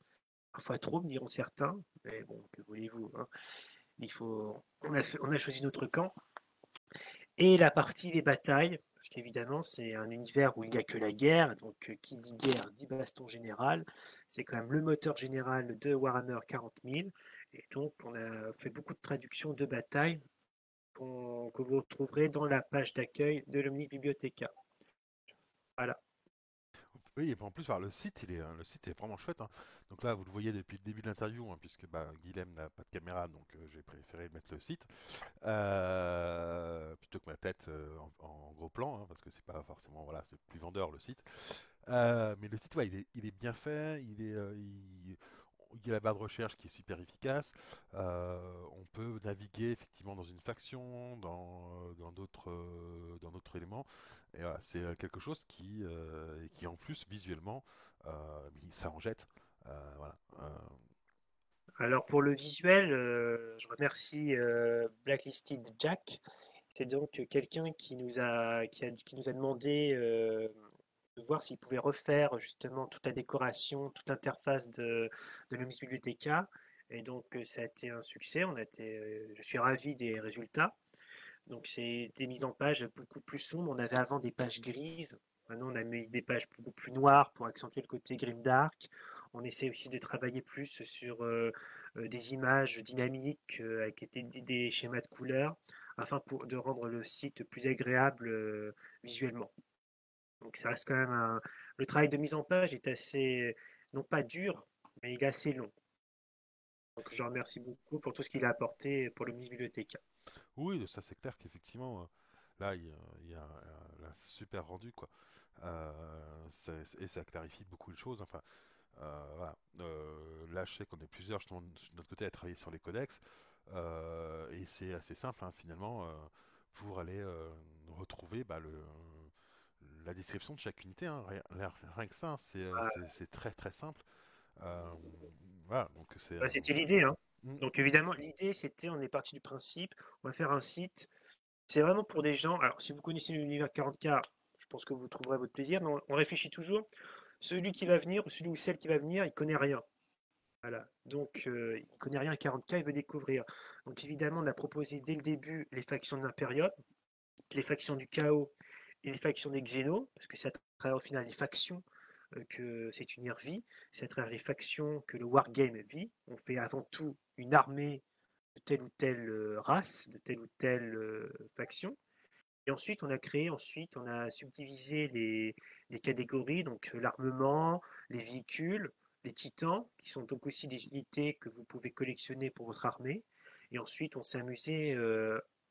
S2: parfois trop, me diront certains, mais bon, que voulez-vous, hein. On a choisi notre camp. Et la partie des batailles, parce qu'évidemment, c'est un univers où il n'y a que la guerre, donc qui dit guerre dit baston général. C'est quand même le moteur général de Warhammer 40 000. Et donc, on a fait beaucoup de traductions de bataille que vous retrouverez dans la page d'accueil de l'Omnis Bibliothéca. Voilà.
S1: Oui, et puis en plus, alors, le site est vraiment chouette, hein. Donc là, vous le voyez depuis le début de l'interview, hein, puisque bah, Guilhem n'a pas de caméra, donc j'ai préféré mettre le site plutôt que ma tête en gros plan, hein, parce que c'est pas forcément, voilà, c'est plus vendeur le site. Mais le site, ouais, il est bien fait, il y a la barre de recherche qui est super efficace. On peut naviguer effectivement dans une faction, dans d'autres éléments. Et voilà, c'est quelque chose qui en plus visuellement, ça en jette. Voilà.
S2: Alors pour le visuel, je remercie Blacklisted Jack. C'est donc quelqu'un qui nous a demandé de voir s'il pouvait refaire justement toute la décoration, toute l'interface de l'Omis Bibliothéca. Et donc ça a été un succès. Je suis ravi des résultats. Donc c'est des mises en page beaucoup plus sombres. On avait avant des pages grises. Maintenant on a mis des pages beaucoup plus noires pour accentuer le côté grimdark. On essaie aussi de travailler plus sur des images dynamiques avec des schémas de couleurs afin de rendre le site plus agréable visuellement. Donc ça reste quand même le travail de mise en page est assez, non pas dur, mais il est assez long. Donc je remercie beaucoup pour tout ce qu'il a apporté pour le Miss Bibliothéca.
S1: Oui, ça c'est clair qu'effectivement, là, il y a un super rendu, quoi. Et ça clarifie beaucoup de choses. Enfin, voilà. Là, je sais qu'on est plusieurs justement, de notre côté à travailler sur les codex. Et c'est assez simple, hein, finalement, pour aller retrouver bah, la description de chaque unité, hein. Rien que ça, hein, c'est très très simple. Euh, voilà, donc c'est.
S2: Bah, c'était l'idée, hein.
S1: Mm,
S2: Donc évidemment, l'idée c'était, on est parti du principe, on va faire un site. C'est vraiment pour des gens. Alors si vous connaissez l'univers 40K, je pense que vous trouverez votre plaisir. Mais on réfléchit toujours. Celui qui va venir, ou celui ou celle qui va venir, il connaît rien. Voilà. Donc, il connaît rien à 40K, il veut découvrir. Donc, évidemment, on a proposé dès le début les factions de l'Imperium, les factions du Chaos et les factions des Xénos, parce que c'est à travers au final les factions que cet univers vit, c'est à travers les factions que le Wargame vit. On fait avant tout une armée de telle ou telle race, de telle ou telle faction. Et ensuite, on a subdivisé les catégories, donc l'armement, les véhicules, les titans, qui sont donc aussi des unités que vous pouvez collectionner pour votre armée. Et ensuite, on s'est amusé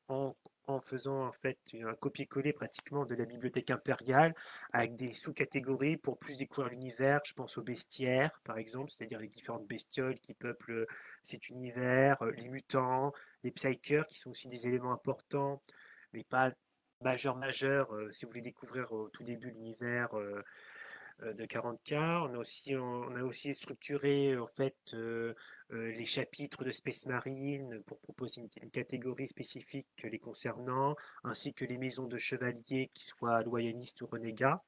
S2: en, en faisant en fait un copier-coller pratiquement de la bibliothèque impériale avec des sous-catégories pour plus découvrir l'univers. Je pense aux bestiaires, par exemple, c'est-à-dire les différentes bestioles qui peuplent cet univers, les mutants, les psychers, qui sont aussi des éléments importants mais pas majeur, si vous voulez découvrir au tout début l'univers de 40K. On a aussi structuré en fait les chapitres de Space Marine pour proposer une catégorie spécifique les concernant, ainsi que les maisons de chevaliers qui soient loyalistes ou renégats.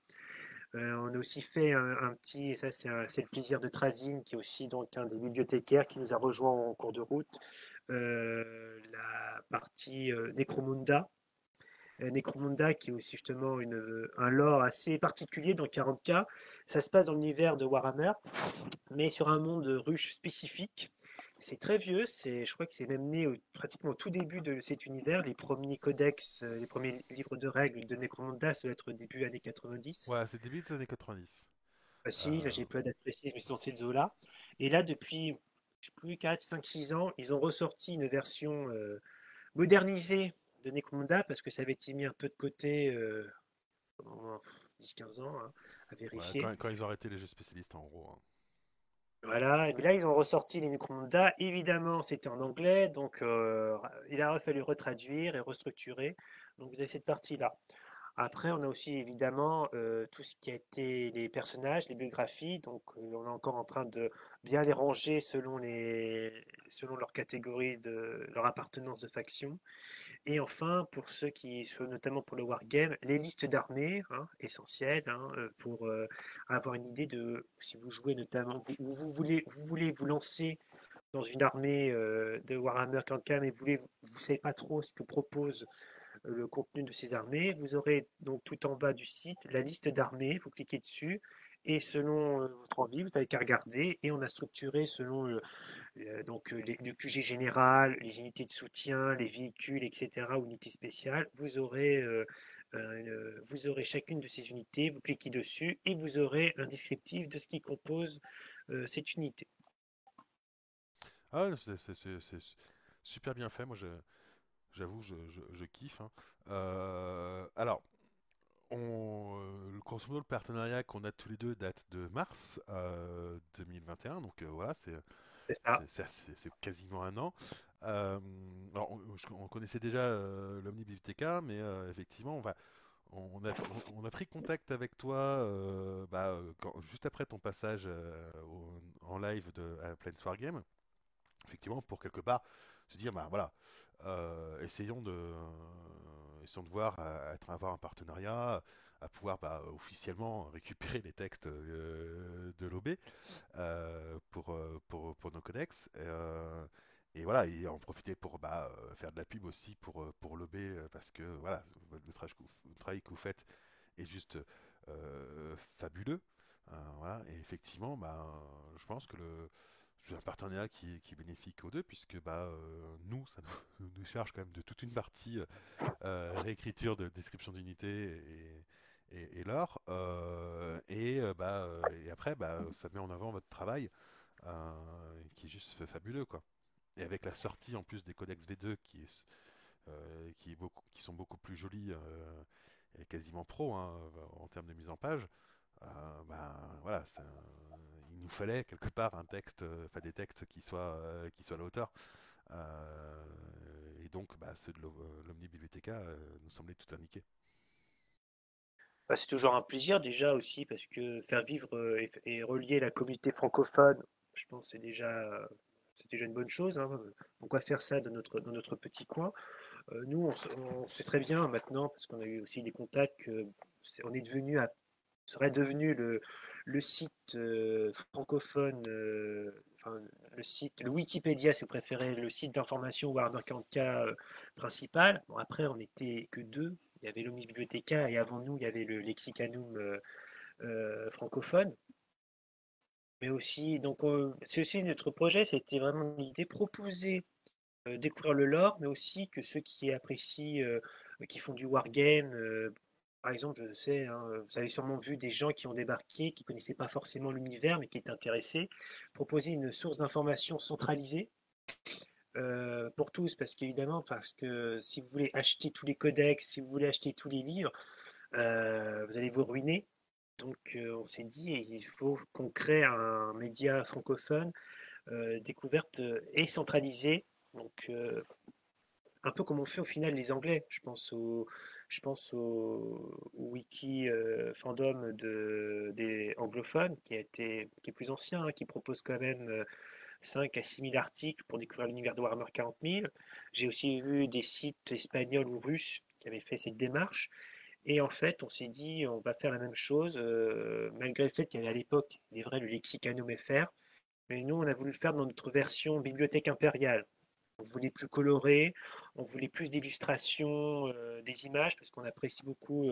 S2: On a aussi fait un petit, et ça c'est le plaisir de Trazine, qui est aussi donc un des bibliothécaires qui nous a rejoint en cours de route, la partie Necromunda, Necromunda, qui est aussi justement un lore assez particulier dans 40K. Ça se passe dans l'univers de Warhammer, mais sur un monde ruche spécifique. C'est très vieux, je crois que c'est même né pratiquement au tout début de cet univers. Les premiers codex, les premiers livres de règles de Necromunda, ça doit être début années 90.
S1: voilà, c'est début des années 90.
S2: Facile, là
S1: Euh,
S2: j'ai plus la date précise, mais c'est dans cette zone-là. Et là, depuis, je sais plus, 4, 5, 6 ans, ils ont ressorti une version modernisée de Necromunda parce que ça avait été mis un peu de côté pendant 10-15 ans, hein, à
S1: ouais,
S2: vérifier.
S1: quand ils ont arrêté les jeux spécialistes, en gros, hein.
S2: Voilà, et puis là ils ont ressorti les Necromunda. Évidemment, c'était en anglais, donc il a fallu retraduire et restructurer. Donc vous avez cette partie-là. Après, on a aussi évidemment tout ce qui a été les personnages, les biographies. Donc, on est encore en train de bien les ranger selon leur catégorie leur appartenance de faction. Et enfin, pour ceux qui sont notamment pour le wargame, les listes d'armées, hein, essentielles, hein, pour avoir une idée de si vous jouez notamment, vous voulez vous lancer dans une armée de Warhammer 40K, mais vous savez pas trop ce que propose le contenu de ces armées. Vous aurez donc tout en bas du site la liste d'armées, vous cliquez dessus, et selon votre envie, vous n'avez qu'à regarder, et on a structuré selon le QG général, les unités de soutien, les véhicules, etc., unités spéciales. Vous aurez chacune de ces unités, vous cliquez dessus, et vous aurez un descriptif de ce qui compose cette unité.
S1: Ah, c'est super bien fait. Moi, j'avoue, je kiffe, hein. Alors, grosso modo, le partenariat qu'on a tous les deux date de mars 2021. Donc voilà,
S2: C'est ça.
S1: c'est quasiment un an. Euh, alors, on connaissait déjà l'Omni Bibliotheca, mais effectivement, on a pris contact avec toi juste après ton passage en live à Planeswar Game, effectivement, pour quelque part se dire, bah voilà, essayons de voir, avoir un partenariat, à pouvoir officiellement récupérer les textes de l'OB pour nos codex. Et voilà, et en profiter pour faire de la pub aussi pour l'OB, parce que voilà, le travail que vous faites est juste fabuleux. Voilà, et effectivement, je pense que c'est un partenariat qui est bénéfique aux deux, puisque nous, ça nous charge quand même de toute une partie réécriture de description d'unité et lore. Et après, ça met en avant votre travail qui est juste fabuleux, quoi. Et avec la sortie en plus des codex V2 qui sont beaucoup plus jolis et quasiment pro, hein, en termes de mise en page, voilà, il nous fallait quelque part un texte, enfin des textes qui soient à la hauteur. Euh, et donc, ceux de l'Omni Bibliotheca nous semblaient tout indiqués.
S2: Bah, c'est toujours un plaisir déjà aussi parce que faire vivre et relier la communauté francophone, je pense que c'est déjà une bonne chose, hein. Pourquoi faire ça dans notre petit coin? Nous, on sait très bien maintenant, parce qu'on a eu aussi des contacts, on est devenu serait devenu le site francophone, enfin le Wikipédia si vous préférez, le site d'information Warhammer 40K principal. Bon, après, on n'était que deux. Il y avait l'Omnis Bibliothéca et avant nous, il y avait le Lexicanum francophone. Mais aussi, donc, c'est aussi notre projet, c'était vraiment l'idée proposer, découvrir le lore, mais aussi que ceux qui apprécient, qui font du wargame, par exemple, je sais, hein, vous avez sûrement vu des gens qui ont débarqué, qui ne connaissaient pas forcément l'univers, mais qui étaient intéressés, proposer une source d'information centralisée pour tous, parce que si vous voulez acheter tous les codex, si vous voulez acheter tous les livres, vous allez vous ruiner. Donc on s'est dit, il faut qu'on crée un média francophone découverte et centralisé. Donc un peu comme on fait au final les Anglais. Je pense au wiki fandom des anglophones qui est plus ancien, hein, qui propose quand même 5 à 6 000 articles pour découvrir l'univers de Warhammer 40 000. J'ai aussi vu des sites espagnols ou russes qui avaient fait cette démarche. Et en fait, on s'est dit, on va faire la même chose, malgré le fait qu'il y avait à l'époque, il est vrai, le Lexicanum FR. Mais nous, on a voulu le faire dans notre version bibliothèque impériale. On voulait plus coloré, on voulait plus d'illustrations, des images, parce qu'on apprécie beaucoup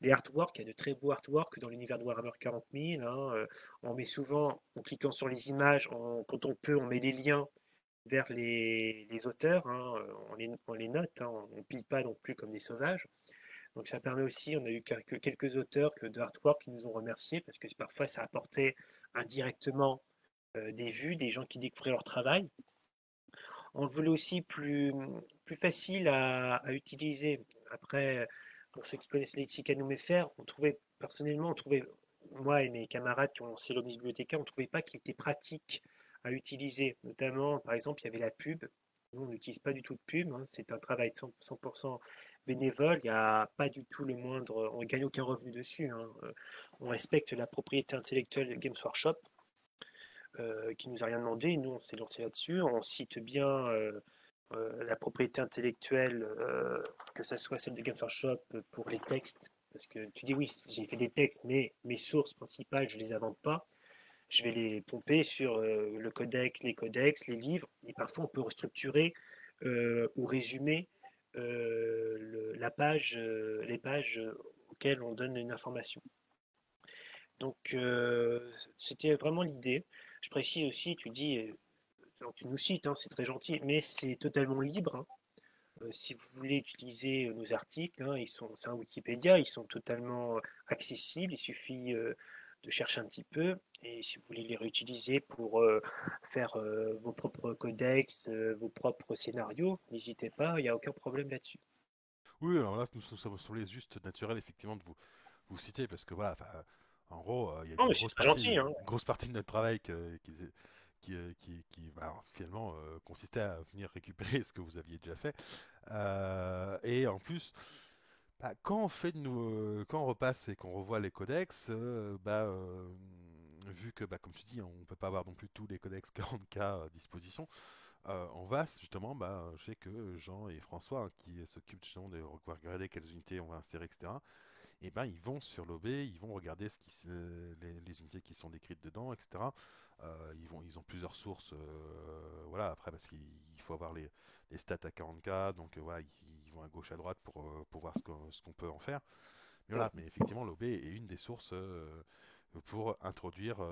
S2: les artworks. Il y a de très beaux artworks dans l'univers de Warhammer 40 000, hein. On met souvent, en cliquant sur les images, quand on peut, on met les liens vers les auteurs, hein. On les note, hein. On ne pille pas non plus comme des sauvages. Donc ça permet aussi, on a eu quelques auteurs de artwork qui nous ont remerciés, parce que parfois ça apportait indirectement des vues, des gens qui découvraient leur travail. On le voulait aussi plus facile à utiliser. Après, pour ceux qui connaissent les Lexicanum on trouvait, personnellement, moi et mes camarades qui ont lancé l'Omnis Bibliothécaire, on ne trouvait pas qu'il était pratique à utiliser. Notamment, par exemple, il y avait la pub. Nous, on n'utilise pas du tout de pub, hein. C'est un travail 100% bénévole. Il n'y a pas du tout le moindre. On ne gagne aucun revenu dessus, hein. On respecte la propriété intellectuelle de Games Workshop qui nous a rien demandé. Nous, on s'est lancé là-dessus. On cite bien la propriété intellectuelle, que ça soit celle de Games Workshop pour les textes. Parce que tu dis oui, j'ai fait des textes, mais mes sources principales, je ne les invente pas. Je vais les pomper sur les codex, les livres. Et parfois, on peut restructurer ou résumer les pages auxquelles on donne une information. Donc, c'était vraiment l'idée. Je précise aussi, tu dis, donc tu nous cites, hein, c'est très gentil, mais c'est totalement libre, hein. Si vous voulez utiliser nos articles, hein, c'est un Wikipédia, ils sont totalement accessibles. Il suffit de chercher un petit peu. Et si vous voulez les réutiliser pour faire vos propres codex, vos propres scénarios, n'hésitez pas, il n'y a aucun problème là-dessus.
S1: Oui, alors là, ça me semblait juste naturel, effectivement, de vous citer, parce que voilà, enfin, en gros, il y a
S2: Non, mais c'est très gentil, hein.
S1: une grosse partie de notre travail bah, finalement consistait à venir récupérer ce que vous aviez déjà fait. Et en plus, bah, quand on repasse et qu'on revoit les codex, vu que, bah, comme tu dis, on ne peut pas avoir non plus tous les codex 40K à disposition, on va justement, bah, je sais que Jean et François, hein, qui s'occupent justement de regarder quelles unités on va insérer, etc., et ben ils vont sur l'OB, ils vont regarder les unités qui sont décrites dedans, etc. Ils ont plusieurs sources, voilà, après parce qu'il faut avoir les stats à 40K, donc voilà, ils vont à gauche à droite pour voir ce qu'on peut en faire. Mais voilà, mais effectivement l'OB est une des sources pour introduire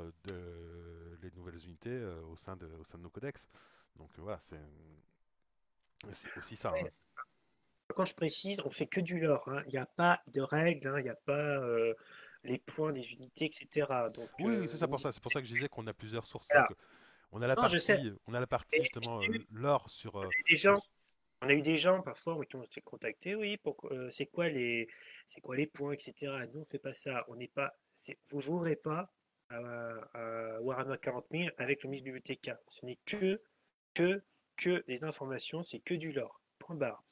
S1: les nouvelles unités au sein de nos codex. Donc voilà, c'est aussi ça, hein.
S2: Ouais. Quand je précise, on fait que du lore, hein. Il n'y a pas de règles, hein. Il n'y a pas les points des unités, etc. Donc,
S1: Oui, oui, c'est ça
S2: ne
S1: pour
S2: dites
S1: ça. C'est pour ça que je disais qu'on a plusieurs sources. C'est-à-dire
S2: pas.
S1: que
S2: Non, je sais.
S1: on a la partie
S2: Et
S1: justement
S2: j'ai eu
S1: lore sur.
S2: des gens. On a eu des gens parfois qui ont été contactés, oui, c'est quoi les points, etc. Nous, on fait pas ça. On n'est pas, vous jouerez pas à Warhammer 40 000 avec le Miss Bibliothéca. Ce n'est que, que des informations, c'est que du lore. Point barre.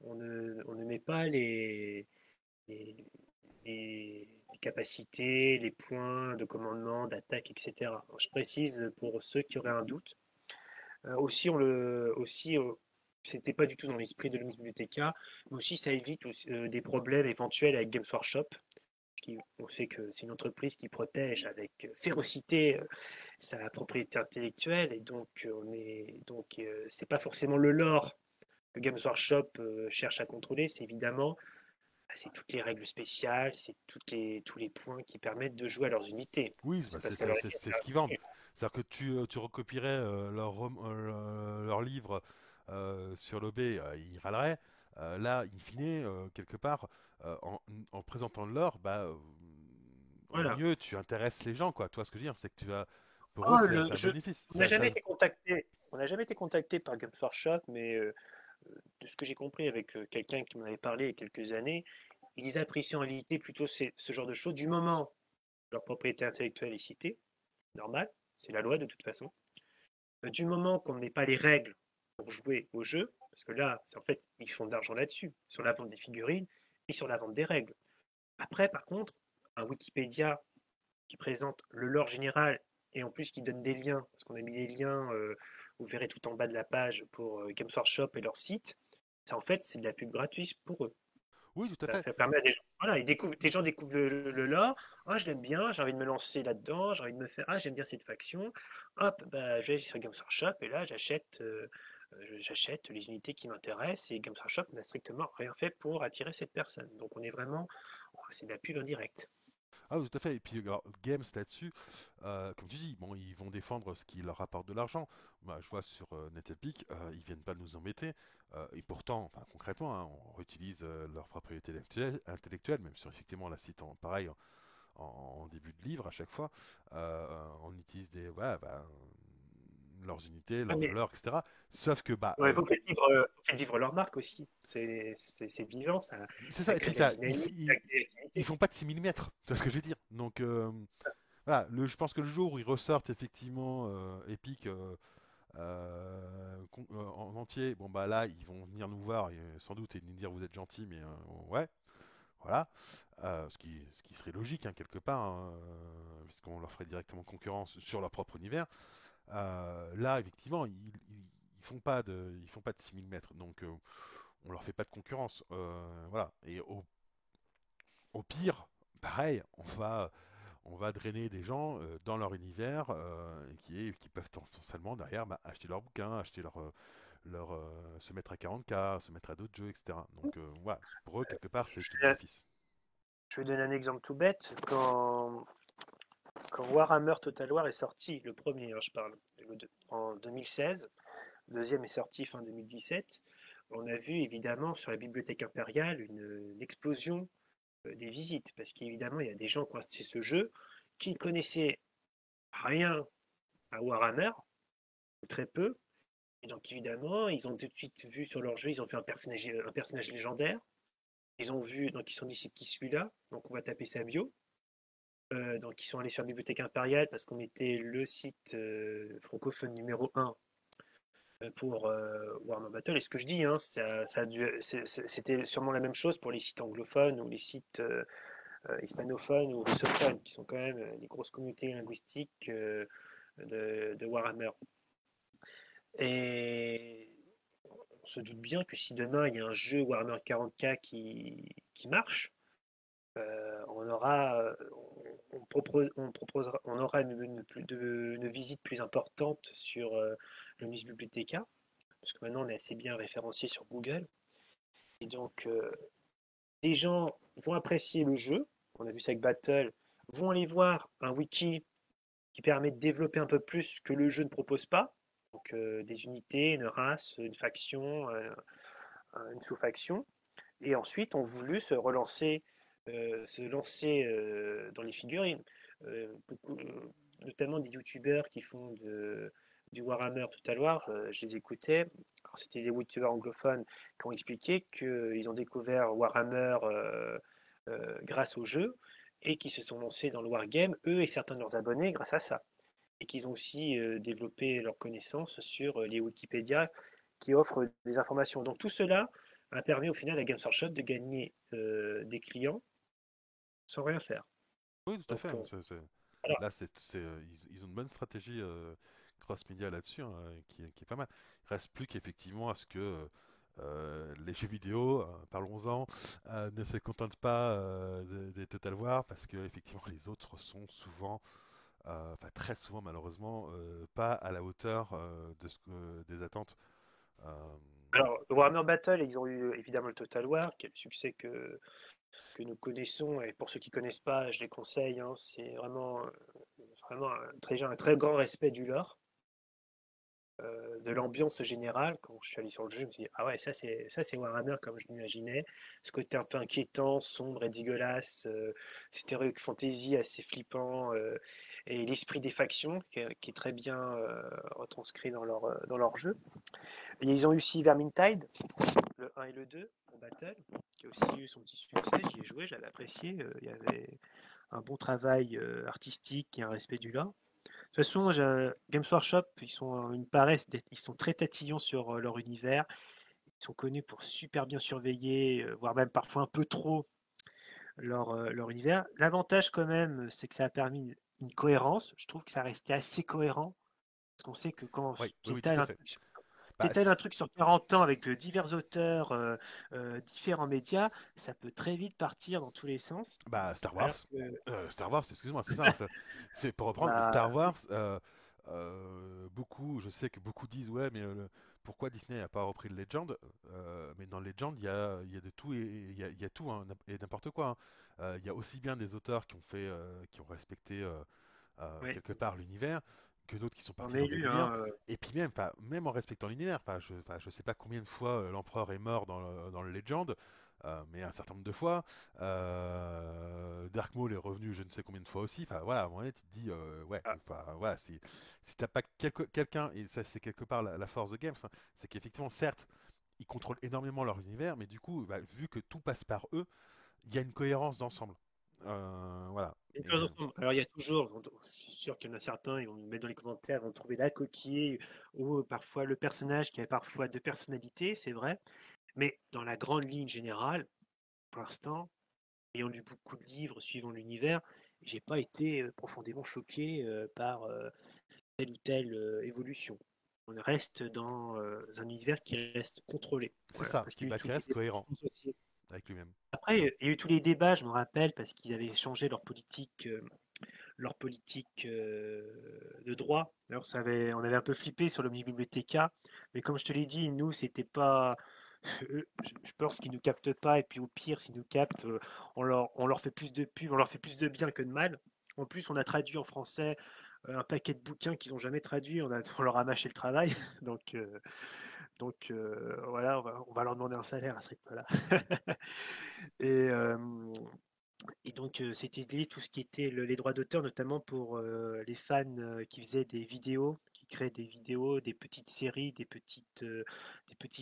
S2: On ne met pas les, les capacités, les points de commandement, d'attaque, etc. Alors, je précise pour ceux qui auraient un doute. C'était pas du tout dans l'esprit de l'Omnis Bibliotheca, mais aussi ça évite des problèmes éventuels avec Games Workshop. On sait que c'est une entreprise qui protège avec férocité sa propriété intellectuelle, et donc c'est pas forcément le lore que Games Workshop cherche à contrôler, c'est évidemment c'est toutes les règles spéciales, c'est tous les points qui permettent de jouer à leurs unités.
S1: Oui, bah,
S2: C'est parce qu'à leur unité,
S1: c'est ce qu'ils vendent. C'est-à-dire que tu recopierais leur livre sur l'OB, ils râleraient. Là, in fine, quelque part, en présentant le lore, bah, au
S2: voilà.
S1: mieux, tu intéresses les gens, quoi. Toi, ce que je veux dire, c'est que tu vas. Pour eux,
S2: Oh,
S1: c'est un bénéfice.
S2: on n'a jamais été contacté. On n'a jamais été contacté par Games Workshop, mais de ce que j'ai compris avec quelqu'un qui m'en avait parlé il y a quelques années, ils apprécient en réalité plutôt ce genre de choses du moment où leur propriété intellectuelle est citée, normal, c'est la loi de toute façon. Du moment qu'on n'ait pas les règles pour jouer au jeu, parce que là, en fait, ils font de l'argent là-dessus, sur la vente des figurines et sur la vente des règles. Après, par contre, un Wikipédia qui présente le lore général et en plus qui donne des liens, parce qu'on a mis des liens, vous verrez tout en bas de la page pour Games Workshop et leur site. Ça, en fait, c'est de la pub gratuite pour eux.
S1: Oui, tout à
S2: Ça
S1: fait.
S2: fait permet à des gens, voilà, des gens découvrent le lore. Ah, je l'aime bien, j'ai envie de me lancer là-dedans, j'ai envie de me faire, ah, j'aime bien cette faction. Hop, bah, je vais sur Games Workshop et là, j'achète les unités qui m'intéressent et Games Workshop n'a strictement rien fait pour attirer cette personne. Donc, on est vraiment, c'est de la pub en direct.
S1: Ah, oui, tout à fait. Et puis, alors, Games là-dessus, comme tu dis, bon, ils vont défendre ce qui leur rapporte de l'argent. Bah, je vois sur NetEpic, ils viennent pas nous embêter. Et pourtant, enfin, concrètement, hein, on réutilise leur propriété intellectuelle, même si effectivement on la cite pareil en début de livre à chaque fois. On utilise leurs unités,
S2: Ah,
S1: leurs
S2: mais
S1: valeurs, etc. Sauf que, bah,
S2: ouais, vous faites vivre leur marque aussi. C'est vivant,
S1: c'est ça.
S2: ça
S1: Et
S2: crée
S1: puis,
S2: de la dynamique, de la
S1: ils
S2: créativité.
S1: font pas de simili-mètres. Tu vois ce que je veux dire? Donc, voilà, je pense que le jour où ils ressortent effectivement Epic en entier, bon bah là ils vont venir nous voir sans doute et nous dire vous êtes gentil, mais ouais, voilà. Ce qui serait logique hein, quelque part, hein, puisqu'on leur ferait directement concurrence sur leur propre univers. Là effectivement ils font pas de simili-mètres, donc on leur fait pas de concurrence. Voilà. Et au pire, pareil, on va drainer des gens dans leur univers qui peuvent potentiellement derrière bah, acheter leurs bouquins, acheter se mettre à 40K, se mettre à d'autres jeux, etc. Donc voilà, pour eux, quelque part, c'est
S2: Je
S1: du
S2: vais,
S1: bénéfice.
S2: je vais donner un exemple tout bête. Quand Warhammer Total War est sorti, le premier, je parle, en 2016, le deuxième est sorti fin 2017, on a vu évidemment sur la bibliothèque impériale une explosion des visites, parce qu'évidemment, il y a des gens qui ont acheté ce jeu qui connaissaient rien à Warhammer, ou très peu, et donc évidemment, ils ont tout de suite vu sur leur jeu, ils ont fait un personnage légendaire, ils ont vu, donc ils se sont dit c'est qui celui-là, donc on va taper sa bio. Donc ils sont allés sur la bibliothèque impériale parce qu'on était le site francophone numéro un pour Warhammer Battle. Et ce que je dis, hein, c'était sûrement la même chose pour les sites anglophones ou les sites hispanophones ou russophones, qui sont quand même les grosses communautés linguistiques de Warhammer. Et on se doute bien que si demain il y a un jeu Warhammer 40K qui marche, on aura, on aura une visite plus importante sur le Mus Bibliotheca, parce que maintenant on est assez bien référencé sur Google. Et donc, les gens vont apprécier le jeu, on a vu ça avec Battle, vont aller voir un wiki qui permet de développer un peu plus ce que le jeu ne propose pas, donc des unités, une race, une faction, une sous-faction, et ensuite ont voulu se lancer dans les figurines. Notamment des youtubeurs qui font du Warhammer Total War, je les écoutais. C'était des youtubeurs anglophones qui ont expliqué qu'ils ont découvert Warhammer grâce au jeu et qui se sont lancés dans le wargame, eux et certains de leurs abonnés, grâce à ça. Et qu'ils ont aussi développé leurs connaissances sur les Wikipédia qui offrent des informations. Donc tout cela a permis au final à Games Workshop de gagner des clients sans rien faire.
S1: Oui, tout à
S2: Donc
S1: fait.
S2: voilà.
S1: Là, ils ont une bonne stratégie cross-média là-dessus, hein, qui est pas mal. Il reste plus qu'effectivement à ce que les jeux vidéo, parlons-en, ne se contentent pas des Total War parce que effectivement les autres sont souvent, enfin très souvent malheureusement, pas à la hauteur des attentes. Euh,
S2: Alors, Warhammer Battle, ils ont eu évidemment le Total War, qui est le succès que nous connaissons. Et pour ceux qui ne connaissent pas, je les conseille. Hein, c'est vraiment un très grand respect du lore, de l'ambiance générale. Quand je suis allé sur le jeu, je me suis dit, ah ouais, ça c'est Warhammer comme je l'imaginais. Ce côté un peu inquiétant, sombre et dégueulasse, cet heroic fantasy assez flippant, et l'esprit des factions qui est très bien retranscrit dans leur jeu. Et ils ont eu aussi Vermintide, le 1 et le 2 en battle, qui a aussi eu son petit succès. J'y ai joué, j'avais apprécié. Il y avait un bon travail artistique et un respect du lore. De toute façon, Games Workshop, ils sont très tatillons sur leur univers. Ils sont connus pour super bien surveiller, voire même parfois un peu trop leur univers. L'avantage quand même, c'est que ça a permis une cohérence. Je trouve que ça restait assez cohérent. Parce qu'on sait que quand
S1: oui,
S2: tu
S1: oui, oui, tout à fait. Bah,
S2: étales un truc sur 40 ans avec divers auteurs, différents médias, ça peut très vite partir dans tous les sens.
S1: Bah, Star
S2: Alors
S1: Wars.
S2: que,
S1: Star Wars, excuse-moi, c'est ça, hein, c'est pour reprendre
S2: bah,
S1: Star Wars. Je sais que beaucoup disent ouais, mais pourquoi Disney n'a pas repris le Legend? Mais dans Legend, il y a de tout et il y a tout, hein, et n'importe quoi, hein. Il y a aussi bien des auteurs qui ont respecté
S2: ouais,
S1: quelque part l'univers que d'autres qui sont
S2: on
S1: partis
S2: a
S1: dans des
S2: lu,
S1: délires.
S2: hein,
S1: Et puis même, même en respectant l'univers, je sais pas combien de fois l'empereur est mort dans le Legend. Mais un certain nombre de fois. Dark Maul est revenu je ne sais combien de fois aussi. Enfin voilà, à un moment donné, tu te dis, ouais,
S2: ah,
S1: enfin voilà, si t'as pas quelqu'un, et ça c'est quelque part la force de Games, hein, c'est qu'effectivement, certes, ils contrôlent énormément leur univers, mais du coup, bah, vu que tout passe par eux, il y a une cohérence d'ensemble. Voilà.
S2: une
S1: Et,
S2: chose ensemble. Alors il y a toujours, je suis sûr qu'il y en a certains, ils vont me mettre dans les commentaires, vont trouver la coquille, ou parfois le personnage qui a parfois deux personnalités, c'est vrai. Mais dans la grande ligne générale, pour l'instant, ayant lu beaucoup de livres suivant l'univers, j'ai pas été profondément choqué par telle ou telle évolution. On reste dans un univers qui reste contrôlé.
S1: c'est
S2: Voilà,
S1: ça,
S2: parce qu'il y a eu
S1: qui
S2: tous les
S1: reste
S2: débats
S1: cohérent
S2: qui sont associés.
S1: avec lui-même.
S2: Après, il y a eu tous les débats, je me rappelle, parce qu'ils avaient changé leur politique leur politique de droit. Alors, on avait un peu flippé sur l'Omni Bibliotheca, mais comme je te l'ai dit, nous, c'était pas. Je pense qu'ils nous captent pas, et puis au pire, s'ils nous captent, on leur fait plus de pub, on leur fait plus de bien que de mal. En plus, on a traduit en français un paquet de bouquins qu'ils n'ont jamais traduits, on leur a mâché le travail, donc, voilà, on va leur demander un salaire à ce rythme-là. Et, euh, et donc, c'était lié tout ce qui était les droits d'auteur, notamment pour les fans qui faisaient des vidéos, qui créaient des vidéos, des petites séries, des petits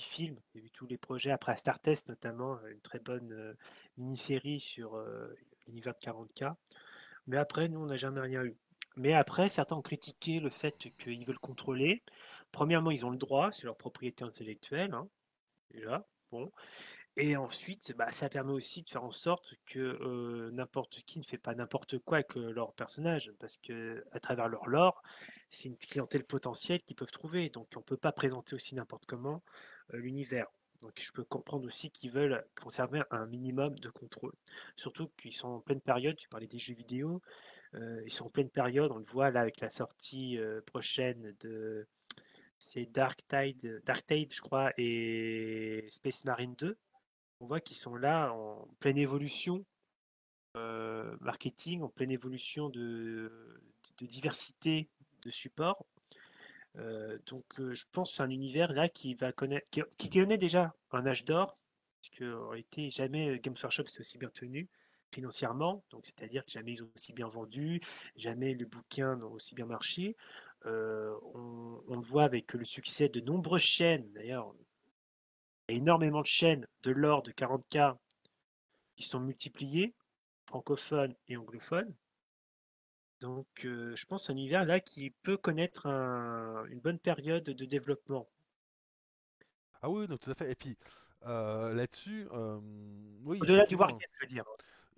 S2: films. Il y a eu tous les projets, après Star Test notamment, une très bonne mini-série sur l'univers de 40K. Mais après, nous, on n'a jamais rien eu. Mais après, certains ont critiqué le fait qu'ils veulent contrôler. Premièrement, ils ont le droit, c'est leur propriété intellectuelle, hein, déjà. Bon. Et ensuite, bah, ça permet aussi de faire en sorte que n'importe qui ne fait pas n'importe quoi avec leur personnage, parce que à travers leur lore, c'est une clientèle potentielle qu'ils peuvent trouver. Donc, on ne peut pas présenter aussi n'importe comment l'univers. Donc, je peux comprendre aussi qu'ils veulent conserver un minimum de contrôle. Surtout qu'ils sont en pleine période, tu parlais des jeux vidéo, ils sont en pleine période, on le voit là avec la sortie prochaine de c'est Dark Tide, je crois, et Space Marine 2. On voit qu'ils sont là en pleine évolution marketing, en pleine évolution de diversité de supports. Je pense que c'est un univers là qui va connaître, qui connaît déjà un âge d'or, puisque en réalité jamais Games Workshop s'est aussi bien tenu financièrement, donc c'est-à-dire que jamais ils ont aussi bien vendu, jamais les bouquins n'ont aussi bien marché. On le voit avec le succès de nombreuses chaînes, d'ailleurs, il y a énormément de chaînes de l'or de 40K qui sont multipliées, francophones et anglophones. Donc, je pense que c'est un univers là qui peut connaître une bonne période de développement.
S1: Ah oui, non, tout à fait. Et puis là-dessus, oui,
S2: Au-delà du
S1: effectivement.
S2: wargame, je veux dire.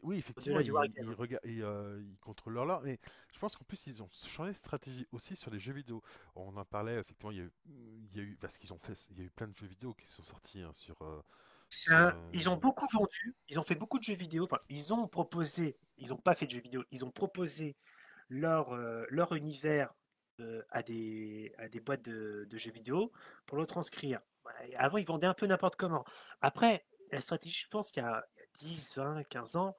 S1: Oui, effectivement,
S2: Au-delà du wargame.
S1: ils contrôlent leur lore, mais je pense qu'en plus ils ont changé de stratégie aussi sur les jeux vidéo. On en parlait, effectivement, parce qu'ils ont fait, il y a eu plein de jeux vidéo qui sont sortis hein,
S2: Ils ont beaucoup vendu, ils ont fait beaucoup de jeux vidéo. Enfin, ils n'ont pas fait de jeux vidéo, ils ont proposé leur univers à des boîtes de jeux vidéo pour le transcrire. Ouais, avant, ils vendaient un peu n'importe comment. Après, la stratégie, je pense qu'il y a 10, 20, 15 ans,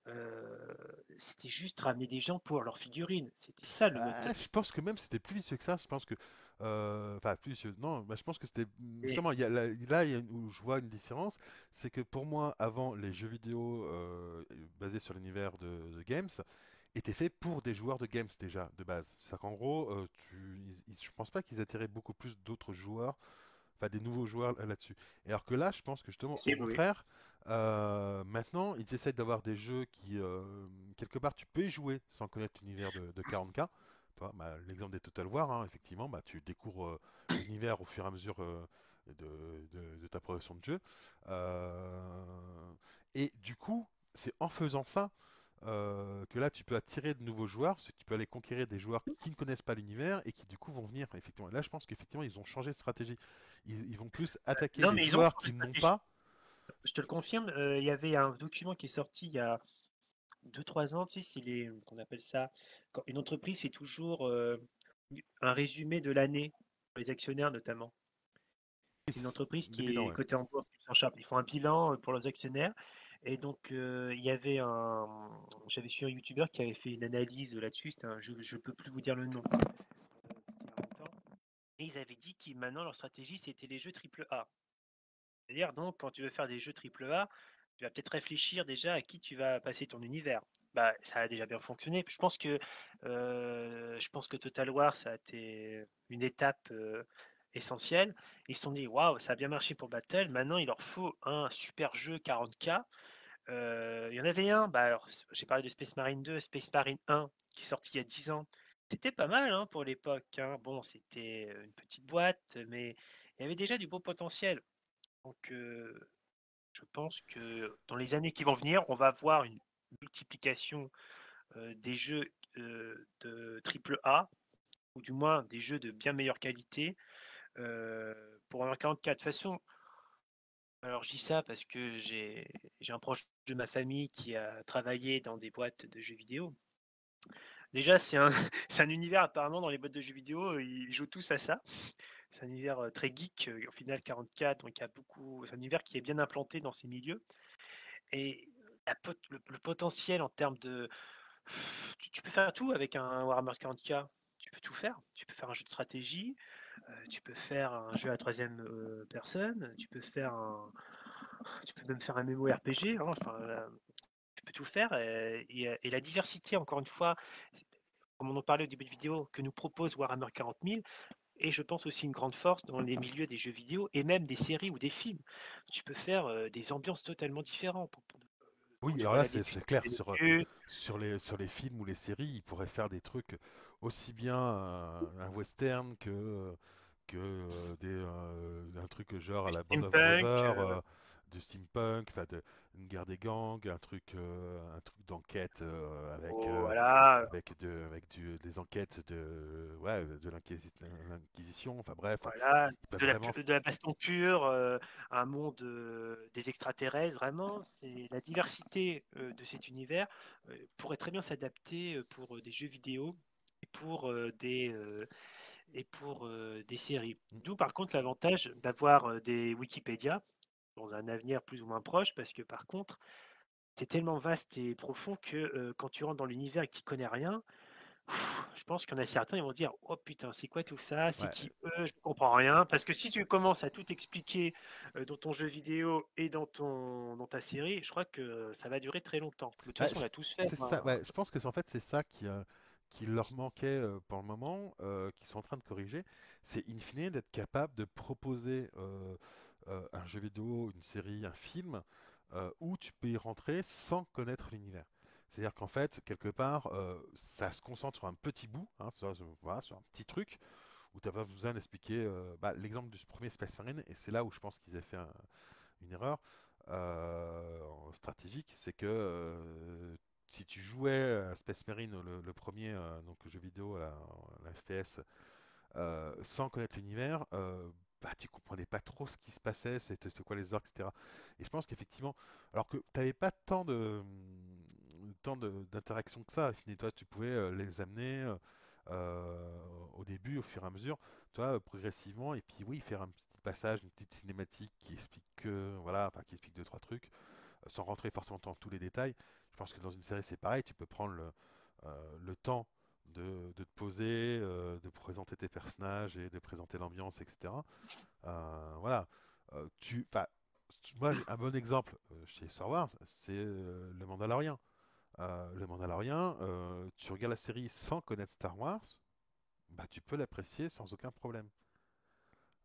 S2: euh, c'était juste ramener des gens pour leurs figurines. C'était ça le moteur.
S1: Je pense que même c'était plus vicieux que ça. Je pense que, enfin, plus vicieux. Non, bah, je pense que c'était
S2: Et
S1: justement. Là, où je vois une différence, c'est que pour moi, avant, les jeux vidéo basés sur l'univers de Games étaient faits pour des joueurs de Games déjà de base. C'est-à-dire qu'en gros, je pense pas qu'ils attiraient beaucoup plus d'autres joueurs, enfin des nouveaux joueurs là-dessus. Et alors que là, je pense que justement, au
S2: c'est oui.
S1: contraire, maintenant, ils essaient d'avoir des jeux qui, quelque part, tu peux y jouer sans connaître l'univers de 40K. Toi, bah, l'exemple des Total War, hein, effectivement, bah, tu découvres l'univers au fur et à mesure de ta progression de jeu. Et du coup, c'est en faisant ça que là, tu peux attirer de nouveaux joueurs, parce que tu peux aller conquérir des joueurs qui ne connaissent pas l'univers et qui du coup vont venir. Effectivement, et là, je pense qu'effectivement, ils ont changé de stratégie. Ils vont plus attaquer
S2: Non,
S1: les
S2: mais ils ont
S1: joueurs
S2: changé
S1: qui
S2: de
S1: n'ont
S2: stratégie.
S1: pas.
S2: Je te le confirme, il y avait un document qui est sorti il y a 2, 3 ans, tu sais, qu'on appelle ça, quand une entreprise fait toujours un résumé de l'année, pour les actionnaires notamment.
S1: Oui,
S2: C'est une entreprise
S1: des
S2: qui
S1: bilans,
S2: est
S1: ouais.
S2: cotée en bourse, ils font un bilan pour leurs actionnaires. Et donc, il y avait j'avais suivi un youtubeur qui avait fait une analyse là-dessus, je ne peux plus vous dire le nom, c'était il y a longtemps. Et ils avaient dit que maintenant leur stratégie c'était les jeux triple A. C'est-à-dire donc quand tu veux faire des jeux triple A, tu vas peut-être réfléchir déjà à qui tu vas passer ton univers. Bah, ça a déjà bien fonctionné. Je pense que Total War, ça a été une étape essentielle. Ils se sont dit, waouh, ça a bien marché pour Battle. Maintenant, il leur faut un super jeu 40K. Il y en avait un, bah alors, j'ai parlé de Space Marine 2, Space Marine 1, qui est sorti il y a 10 ans. C'était pas mal hein, pour l'époque, hein. Bon, c'était une petite boîte, mais il y avait déjà du beau potentiel. Donc, je pense que dans les années qui vont venir, on va voir une multiplication des jeux de triple A, ou du moins des jeux de bien meilleure qualité, pour un 44. De toute façon, alors je dis ça parce que j'ai un proche de ma famille qui a travaillé dans des boîtes de jeux vidéo. Déjà, c'est un, c'est un univers apparemment dans les boîtes de jeux vidéo, ils jouent tous à ça. C'est un univers très geek, au final 44, donc il y a beaucoup. C'est un univers qui est bien implanté dans ces milieux. Et le potentiel en termes de. Tu peux faire tout avec un Warhammer 40K. Tu peux tout faire. Tu peux faire un jeu de stratégie, tu peux faire un jeu à la troisième personne, tu peux même faire un MMORPG, hein, enfin, tu peux tout faire. Et la diversité, encore une fois, comme on en parlait au début de vidéo, que nous propose Warhammer 40 000, et je pense aussi une grande force dans les milieux des jeux vidéo et même des séries ou des films. Tu peux faire des ambiances totalement différentes. Quand
S1: Oui,
S2: tu
S1: alors
S2: vois
S1: là,
S2: la
S1: c'est clair,
S2: des menus,
S1: sur les films ou les séries, ils pourraient faire des trucs aussi bien un western un truc genre à
S2: du
S1: la Band of
S2: steampunk,
S1: Brothers, du steampunk, une guerre des gangs, un truc d'enquête
S2: voilà,
S1: des enquêtes de l'Inquisition, enfin bref,
S2: voilà,
S1: ils peuvent vraiment.
S2: de la baston pure, un monde des extraterrestres, vraiment, c'est la diversité de cet univers pourrait très bien s'adapter pour des jeux vidéo et pour des séries. D'où par contre l'avantage d'avoir des Wikipédia dans un avenir plus ou moins proche, parce que par contre, c'est tellement vaste et profond que quand tu rentres dans l'univers et que tu connais rien, je pense qu'il y en a certains, ils vont se dire: «Oh putain, c'est quoi tout ça? C'est
S1: Ouais,
S2: qui eux? Je comprends rien». Parce que si tu commences à tout expliquer dans ton jeu vidéo et dans ta série, je crois que ça va durer très longtemps. Mais de toute
S1: ouais,
S2: façon, on l'a tous fait,
S1: c'est ça.
S2: hein.
S1: Ouais, je pense que en fait c'est ça qui leur manquait pour le moment, qu'ils sont en train de corriger, c'est in fine d'être capable de proposer un jeu vidéo, une série, un film où tu peux y rentrer sans connaître l'univers. C'est-à-dire qu'en fait, quelque part, ça se concentre sur un petit bout, hein, voilà, sur un petit truc, où tu n'as pas besoin d'expliquer l'exemple du premier Space Marine, et c'est là où je pense qu'ils aient fait une erreur stratégique, c'est que si tu jouais à Space Marine, le premier donc jeu vidéo, la FPS, sans connaître l'univers, tu comprenais pas trop ce qui se passait, c'était quoi les orques, etc. Et je pense qu'effectivement, alors que tu n'avais pas d'interaction que ça, toi, tu pouvais les amener au début, au fur et à mesure, toi, progressivement, et puis oui, faire un petit passage, une petite cinématique qui explique voilà, enfin, qui explique deux, trois trucs, sans rentrer forcément dans tous les détails. Je pense que dans une série, c'est pareil, tu peux prendre le temps de te poser, de présenter tes personnages et de présenter l'ambiance, etc. Voilà. Moi, un bon exemple chez Star Wars, c'est le Mandalorian. Le Mandalorian, tu regardes la série sans connaître Star Wars, bah, tu peux l'apprécier sans aucun problème.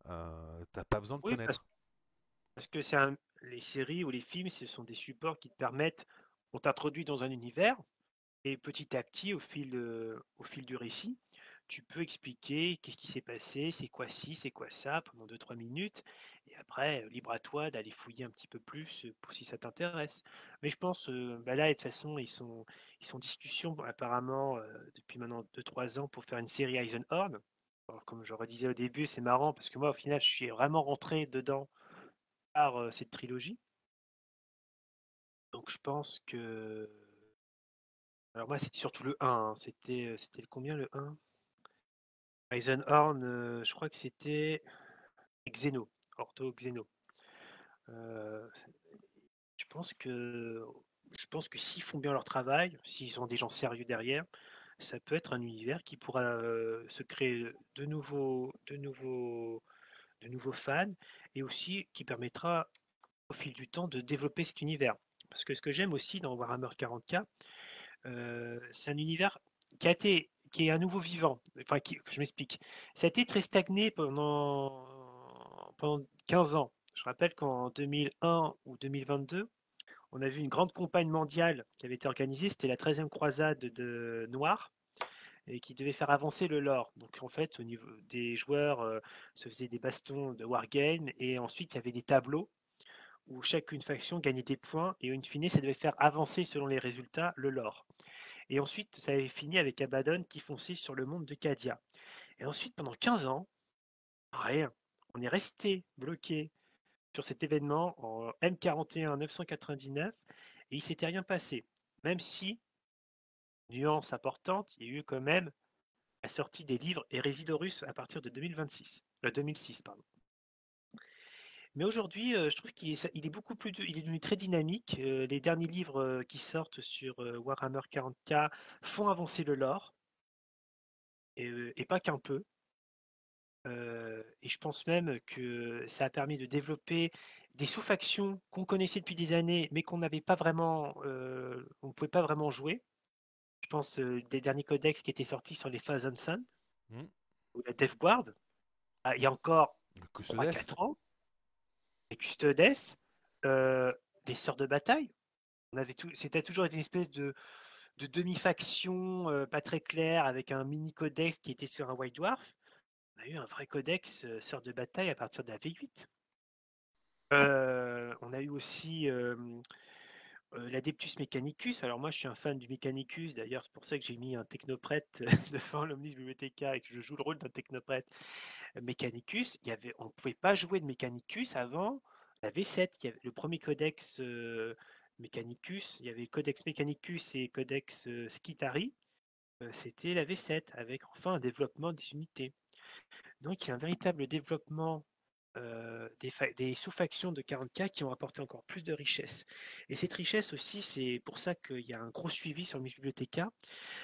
S1: T'as pas besoin de
S2: Oui,
S1: connaître.
S2: parce que les séries ou les films, ce sont des supports qui te permettent, on t'introduit dans un univers, et petit à petit, au fil du récit, tu peux expliquer qu'est-ce qui s'est passé, c'est quoi ci, c'est quoi ça, pendant deux trois minutes. Et après, libre à toi d'aller fouiller un petit peu plus pour si ça t'intéresse. Mais je pense, bah là, de toute façon, ils sont en discussion apparemment depuis maintenant deux trois ans pour faire une série Eisenhorn. Alors, comme je redisais au début, c'est marrant parce que moi, au final, je suis vraiment rentré dedans par cette trilogie. Donc je pense que. Alors moi, c'était surtout le 1, hein. C'était le combien le 1? Eisenhorn, je crois que c'était Xeno, Ortho Xeno. Euh, je pense que s'ils font bien leur travail, s'ils ont des gens sérieux derrière, ça peut être un univers qui pourra se créer de nouveaux fans et aussi qui permettra au fil du temps de développer cet univers. Parce que ce que j'aime aussi dans Warhammer 40K, c'est un univers qui est à nouveau vivant. Enfin, je m'explique. Ça a été très stagné pendant 15 ans. Je rappelle qu'en 2001 ou 2022, on a vu une grande campagne mondiale qui avait été organisée. C'était la 13e croisade de Noir et qui devait faire avancer le lore. Donc en fait, au niveau des joueurs, se faisaient des bastons de wargame et ensuite il y avait des tableaux où chacune faction gagnait des points et in fine, ça devait faire avancer selon les résultats le lore. Et ensuite, ça avait fini avec Abaddon qui fonçait sur le monde de Cadia. Et ensuite, pendant 15 ans, rien. On est resté bloqué sur cet événement en M41 999 et il s'était rien passé. Même si nuance importante, il y a eu quand même la sortie des livres Hérésidorus à partir de 2006, pardon. Mais aujourd'hui, je trouve il est beaucoup plus, il est devenu très dynamique. Les derniers livres qui sortent sur Warhammer 40K font avancer le lore, et pas qu'un peu. Et je pense même que ça a permis de développer des sous-factions qu'on connaissait depuis des années, mais qu'on n'avait pas vraiment, on ne pouvait pas vraiment jouer. Je pense des derniers codex qui étaient sortis sur les Thousand Sun
S1: Hmm.
S2: ou la Death Guard, il y a encore
S1: Le
S2: trois
S1: Custodes.
S2: quatre ans, les Custodes, euh, les Sœurs de Bataille. C'était toujours une espèce de demi-faction pas très claire avec un mini codex qui était sur un White Dwarf. On a eu un vrai codex Sœurs de Bataille à partir de la V8. On a eu aussi l'Adeptus Mechanicus. Alors moi, je suis un fan du Mechanicus. D'ailleurs, c'est pour ça que j'ai mis un technoprète devant l'Omnis Bibliotheca et que je joue le rôle d'un technoprète Mechanicus. On ne pouvait pas jouer de Mechanicus avant la V7. Le premier codex Mechanicus. Il y avait Codex Mechanicus et Codex Skitari. C'était la V7 avec enfin un développement des unités. Donc il y a un véritable développement des sous-factions de 40K qui ont apporté encore plus de richesse. Et cette richesse aussi, c'est pour ça qu'il y a un gros suivi sur Miss Bibliothéca,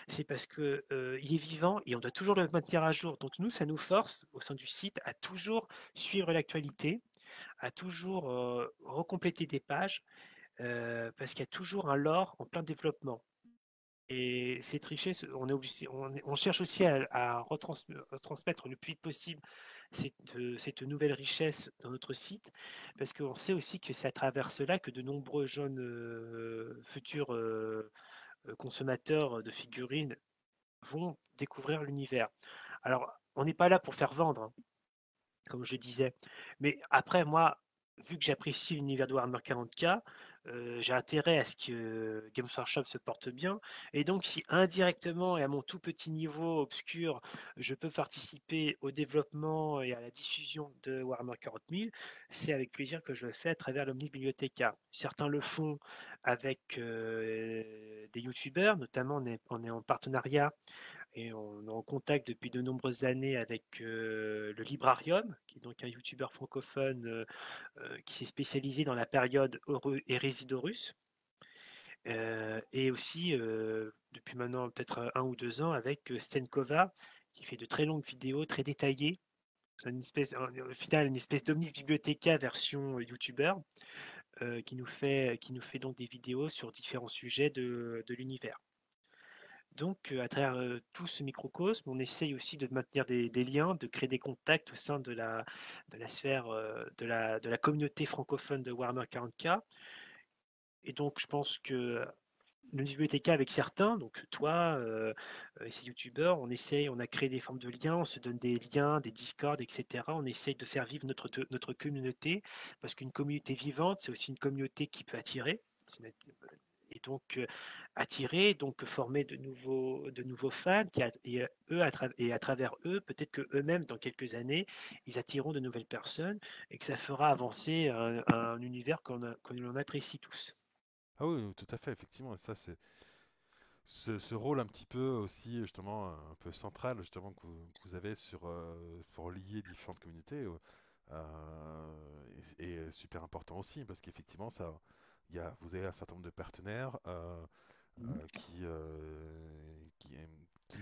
S2: c'est parce que il est vivant et on doit toujours le maintenir à jour. Donc nous, ça nous force au sein du site à toujours suivre l'actualité, à toujours recompléter des pages, parce qu'il y a toujours un lore en plein développement. Et cette richesse, on cherche aussi à retransmettre le plus vite possible cette nouvelle richesse dans notre site, parce qu'on sait aussi que c'est à travers cela que de nombreux jeunes futurs consommateurs de figurines vont découvrir l'univers. Alors, on n'est pas là pour faire vendre, hein, comme je disais, mais après, moi, vu que j'apprécie l'univers de Warhammer 40K, j'ai intérêt à ce que Games Workshop se porte bien. Et donc, si indirectement et à mon tout petit niveau obscur, je peux participer au développement et à la diffusion de Warhammer 40 000, c'est avec plaisir que je le fais à travers l'Omnis Bibliothéca. Certains le font avec des youtubeurs, notamment on est en partenariat et on est en contact depuis de nombreuses années avec le Librarium, qui est donc un youtubeur francophone qui s'est spécialisé dans la période Hérésidorus, et aussi depuis maintenant peut-être 1 ou 2 ans avec Stenkova, qui fait de très longues vidéos très détaillées. C'est au final une espèce d'Omnis Bibliothéca version youtubeur, qui nous fait donc des vidéos sur différents sujets de l'univers. Donc, à travers tout ce microcosme, on essaye aussi de maintenir des liens, de créer des contacts au sein de la sphère de la communauté francophone de Warhammer 40K. Et donc, je pense que le bibliothécaire avec certains, donc toi et ces youtubeurs, on a créé des formes de liens, on se donne des liens, des discords, etc. On essaye de faire vivre notre communauté, parce qu'une communauté vivante, c'est aussi une communauté qui peut attirer. Et donc attirer, donc former de nouveaux fans et à travers eux, peut-être que eux-mêmes dans quelques années, ils attireront de nouvelles personnes et que ça fera avancer un univers qu'on apprécie tous.
S1: Ah oui, tout à fait, effectivement. Et ça, c'est ce rôle un petit peu aussi, justement, un peu central, justement, que vous avez pour lier différentes communautés, est super important aussi, parce qu'effectivement, vous avez un certain nombre de partenaires qui ne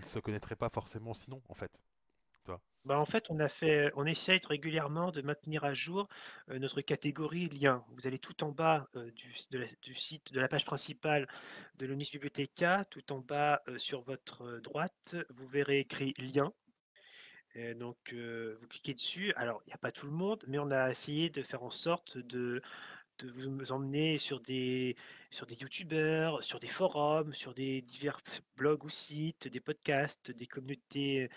S1: se connaîtraient pas forcément sinon, en fait. Tu vois.
S2: Bah, en fait, on essaye régulièrement de maintenir à jour notre catégorie liens. Vous allez tout en bas du site, de la page principale de l'ONIS Bibliothéca, tout en bas sur votre droite, vous verrez écrit lien. Et donc, vous cliquez dessus. Alors, il n'y a pas tout le monde, mais on a essayé de faire en sorte de vous emmener sur des youtubeurs, sur des forums, sur des divers blogs ou sites, des podcasts, des communautés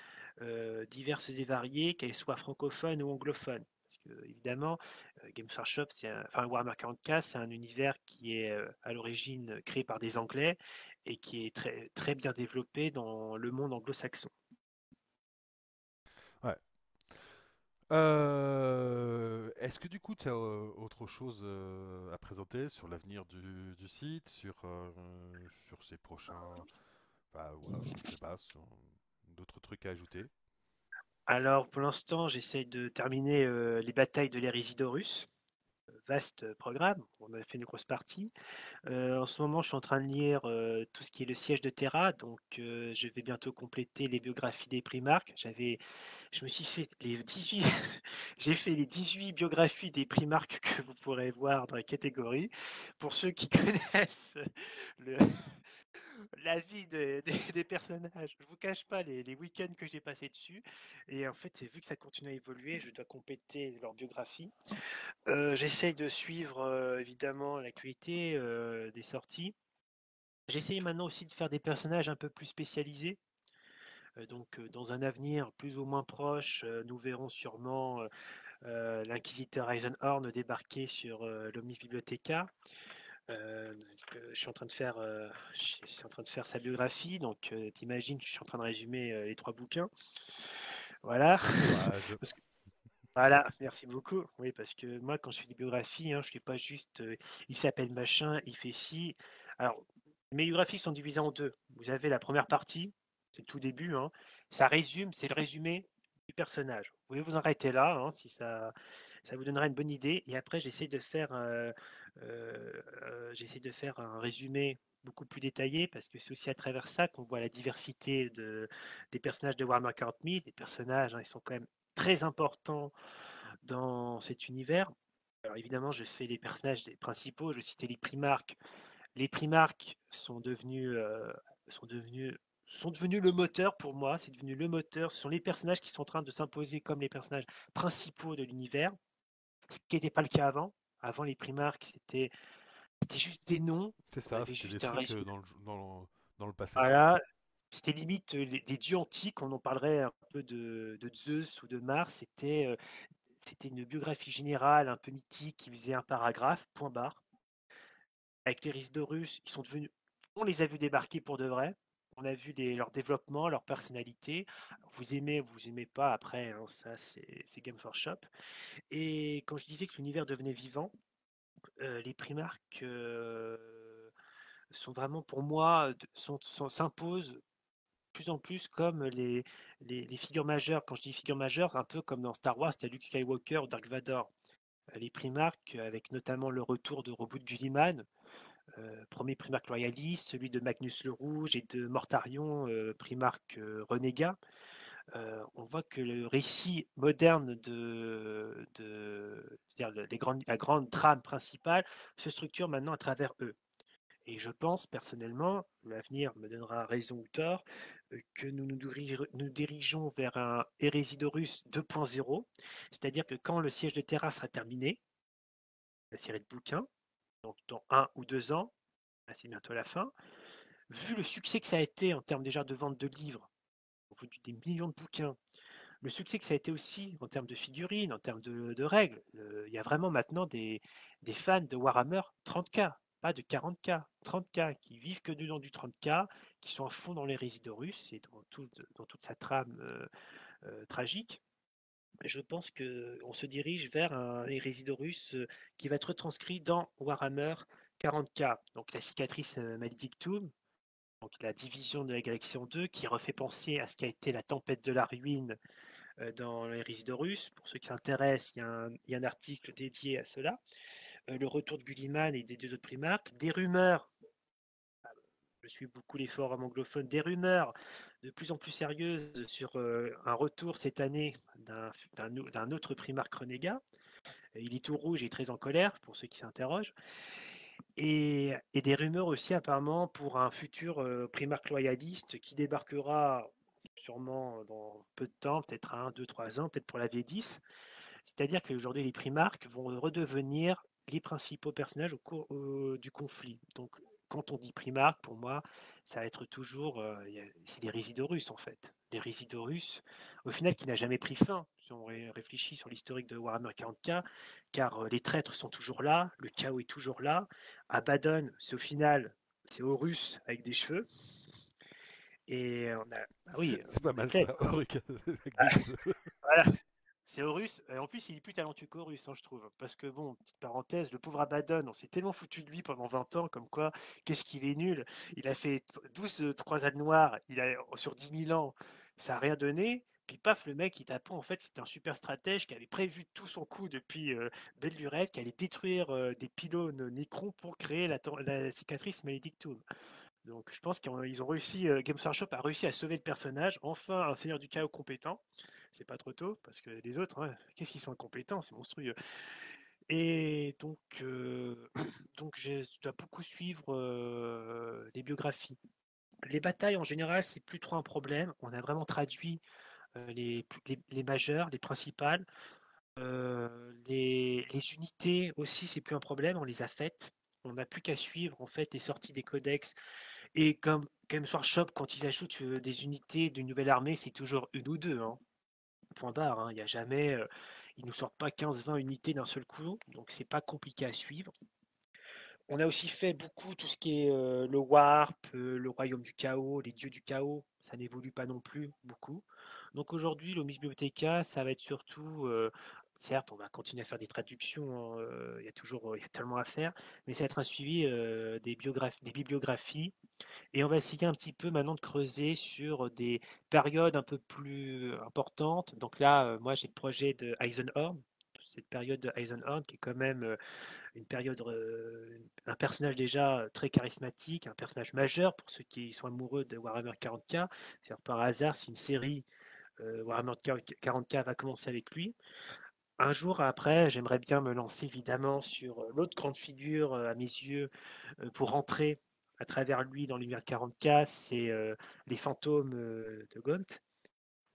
S2: diverses et variées, qu'elles soient francophones ou anglophones. Parce que, évidemment, Games Workshop, enfin Warhammer 40K, c'est un univers qui est à l'origine créé par des Anglais et qui est très, très bien développé dans le monde anglo-saxon.
S1: Ouais. Est-ce que du coup, tu as autre chose à présenter sur l'avenir du site, sur ses Bah voilà, je sais pas, d'autres trucs à ajouter.
S2: Alors, pour l'instant, j'essaye de terminer les batailles de l'Hérésidorus. Vaste programme, on a fait une grosse partie. En ce moment, je suis en train de lire tout ce qui est le siège de Terra, donc je vais bientôt compléter les biographies des Primarques. Je me suis fait les 18, j'ai fait les 18 biographies des Primarques que vous pourrez voir dans la catégorie. Pour ceux qui connaissent le, la vie des personnages. Je vous cache pas les week-ends que j'ai passés dessus. Et en fait, vu que ça continue à évoluer, je dois compléter leur biographie. J'essaye de suivre évidemment l'actualité des sorties. J'essaye maintenant aussi de faire des personnages un peu plus spécialisés. Donc, dans un avenir plus ou moins proche, nous verrons sûrement l'inquisiteur Eisenhorn débarquer sur l'Omnis Bibliotheca. Je suis en train de faire, je suis en train de faire sa biographie, donc t'imagines, je suis en train de résumer les 3 bouquins. Voilà.
S1: Courage.
S2: Parce que- voilà, merci beaucoup. Oui, parce que moi, quand je fais des biographies, hein, je fais pas juste, il s'appelle machin, il fait ci. Alors, mes biographies sont divisées en deux. Vous avez la première partie, c'est le tout début, hein. Ça résume, c'est le résumé du personnage. Vous pouvez vous arrêter là, hein, si ça vous donnera une bonne idée. Et après, j'essaie de faire un résumé beaucoup plus détaillé parce que c'est aussi à travers ça qu'on voit la diversité des personnages de Warhammer 40 000. Les personnages, hein, ils sont quand même très importants dans cet univers. Alors évidemment, je fais les personnages principaux, je citais les Primarques. Les Primarques sont devenus le moteur pour moi, c'est devenu le moteur. Ce sont les personnages qui sont en train de s'imposer comme les personnages principaux de l'univers, ce qui n'était pas le cas avant. Avant, les Primarques, c'était juste des noms,
S1: C'est
S2: on
S1: ça,
S2: avait
S1: c'était des
S2: juste un
S1: trucs
S2: régime.
S1: dans le passé.
S2: Voilà, c'était limite des dieux antiques, on en parlerait un peu de Zeus ou de Mars, c'était une biographie générale, un peu mythique, qui faisait un paragraphe, point barre. Avec les Rhysdorus, on les a vus débarquer pour de vrai. On a vu leur développement, leur personnalité. Vous aimez pas, après, hein, ça c'est Game for Shop. Et quand je disais que l'univers devenait vivant, les Primarques sont vraiment pour moi, s'imposent de plus en plus comme les figures majeures. Quand je dis figures majeures, un peu comme dans Star Wars, c'était Luke Skywalker ou Dark Vador. Les Primarques, avec notamment le retour de Robot Gulliman, premier Primarque loyaliste, celui de Magnus le Rouge et de Mortarion, Primarque renégat. On voit que le récit moderne c'est-à-dire la grande trame principale se structure maintenant à travers eux. Et je pense personnellement, l'avenir me donnera raison ou tort, que nous dirigeons vers un Hérésidorus 2.0, c'est-à-dire que quand le siège de Terra sera terminé, la série de bouquins, donc dans 1 ou 2 ans, là c'est bientôt la fin, vu le succès que ça a été en termes déjà de vente de livres, au vu des millions de bouquins, le succès que ça a été aussi en termes de figurines, en termes de règles, il y a vraiment maintenant des fans de Warhammer 30K, pas de 40K, 30K, qui vivent que dans du 30K, qui sont à fond dans les Résidorus et dans toute sa trame tragique. Je pense qu'on se dirige vers un Résidorus qui va être retranscrit dans Warhammer 40K. Donc la cicatrice Maledictum, donc la division de la galaxie en deux, qui refait penser à ce qu'a été la tempête de la ruine dans les Résidorus. Pour ceux qui s'intéressent, il y a un article dédié à cela. Le retour de Gulliman et des 2 autres primarques. Des rumeurs, je suis beaucoup les forums anglophones, des rumeurs de plus en plus sérieuses sur un retour cette année d'un autre primarque renégat. Il est tout rouge et très en colère, pour ceux qui s'interrogent. Et des rumeurs aussi apparemment pour un futur primarque loyaliste qui débarquera sûrement dans peu de temps, peut-être 1, 2, 3 ans, peut-être pour la V10. C'est-à-dire qu'aujourd'hui, les primarques vont redevenir les principaux personnages au cours du conflit. Donc, quand on dit primarque, pour moi, ça va être toujours, c'est les Résidorus en fait. Les Résidorus, au final, qui n'a jamais pris fin, si on réfléchit sur l'historique de Warhammer 40K, car les traîtres sont toujours là, le chaos est toujours là. Abaddon, c'est au final, c'est Horus avec des cheveux. Et on a, ah oui,
S1: C'est pas
S2: on est
S1: mal
S2: plaide,
S1: ça,
S2: quoi.
S1: Ulrich, avec des cheveux.
S2: Voilà. C'est Horus, et en plus il est plus talentueux qu'Horus, je trouve. Parce que bon, petite parenthèse, le pauvre Abaddon, on s'est tellement foutu de lui pendant 20 ans, comme quoi, qu'est-ce qu'il est nul. Il a fait 12 croisades noires, sur 10 000 ans, ça a rien donné. Puis paf, le mec, il t'apprend, en fait, c'était un super stratège qui avait prévu tout son coup depuis belle lurette, qui allait détruire des pylônes Necron pour créer la cicatrice Maledictum. Donc je pense qu'ils ont réussi, Games Workshop a réussi à sauver le personnage, enfin un seigneur du chaos compétent. C'est pas trop tôt, parce que les autres, hein, qu'est-ce qu'ils sont incompétents, c'est monstrueux. Et donc, donc je dois beaucoup suivre les biographies. Les batailles en général, c'est plus trop un problème. On a vraiment traduit les majeures, les principales. Les unités aussi, c'est plus un problème, on les a faites. On n'a plus qu'à suivre en fait les sorties des codex. Et comme Games Workshop, quand ils ajoutent des unités d'une nouvelle armée, c'est toujours une ou deux, hein. Point barre, hein. Il y a jamais, ils nous sortent pas 15-20 unités d'un seul coup, donc c'est pas compliqué à suivre. On a aussi fait beaucoup tout ce qui est le Warp, le Royaume du Chaos, les Dieux du Chaos, ça n'évolue pas non plus beaucoup. Donc aujourd'hui, le Miss Bibliotheca, ça va être surtout, certes, on va continuer à faire des traductions, hein, il y a tellement à faire, mais ça va être un suivi des bibliographies, et on va essayer un petit peu maintenant de creuser sur des périodes un peu plus importantes. Donc là, moi, j'ai le projet de Eisenhorn, cette période de Eisenhorn qui est quand même une période, un personnage déjà très charismatique, un personnage majeur pour ceux qui sont amoureux de Warhammer 40K. C'est par hasard, si une série Warhammer 40K va commencer avec lui. Un jour après, j'aimerais bien me lancer évidemment sur l'autre grande figure à mes yeux pour rentrer à travers lui dans l'univers 40K, c'est les fantômes de Gaunt.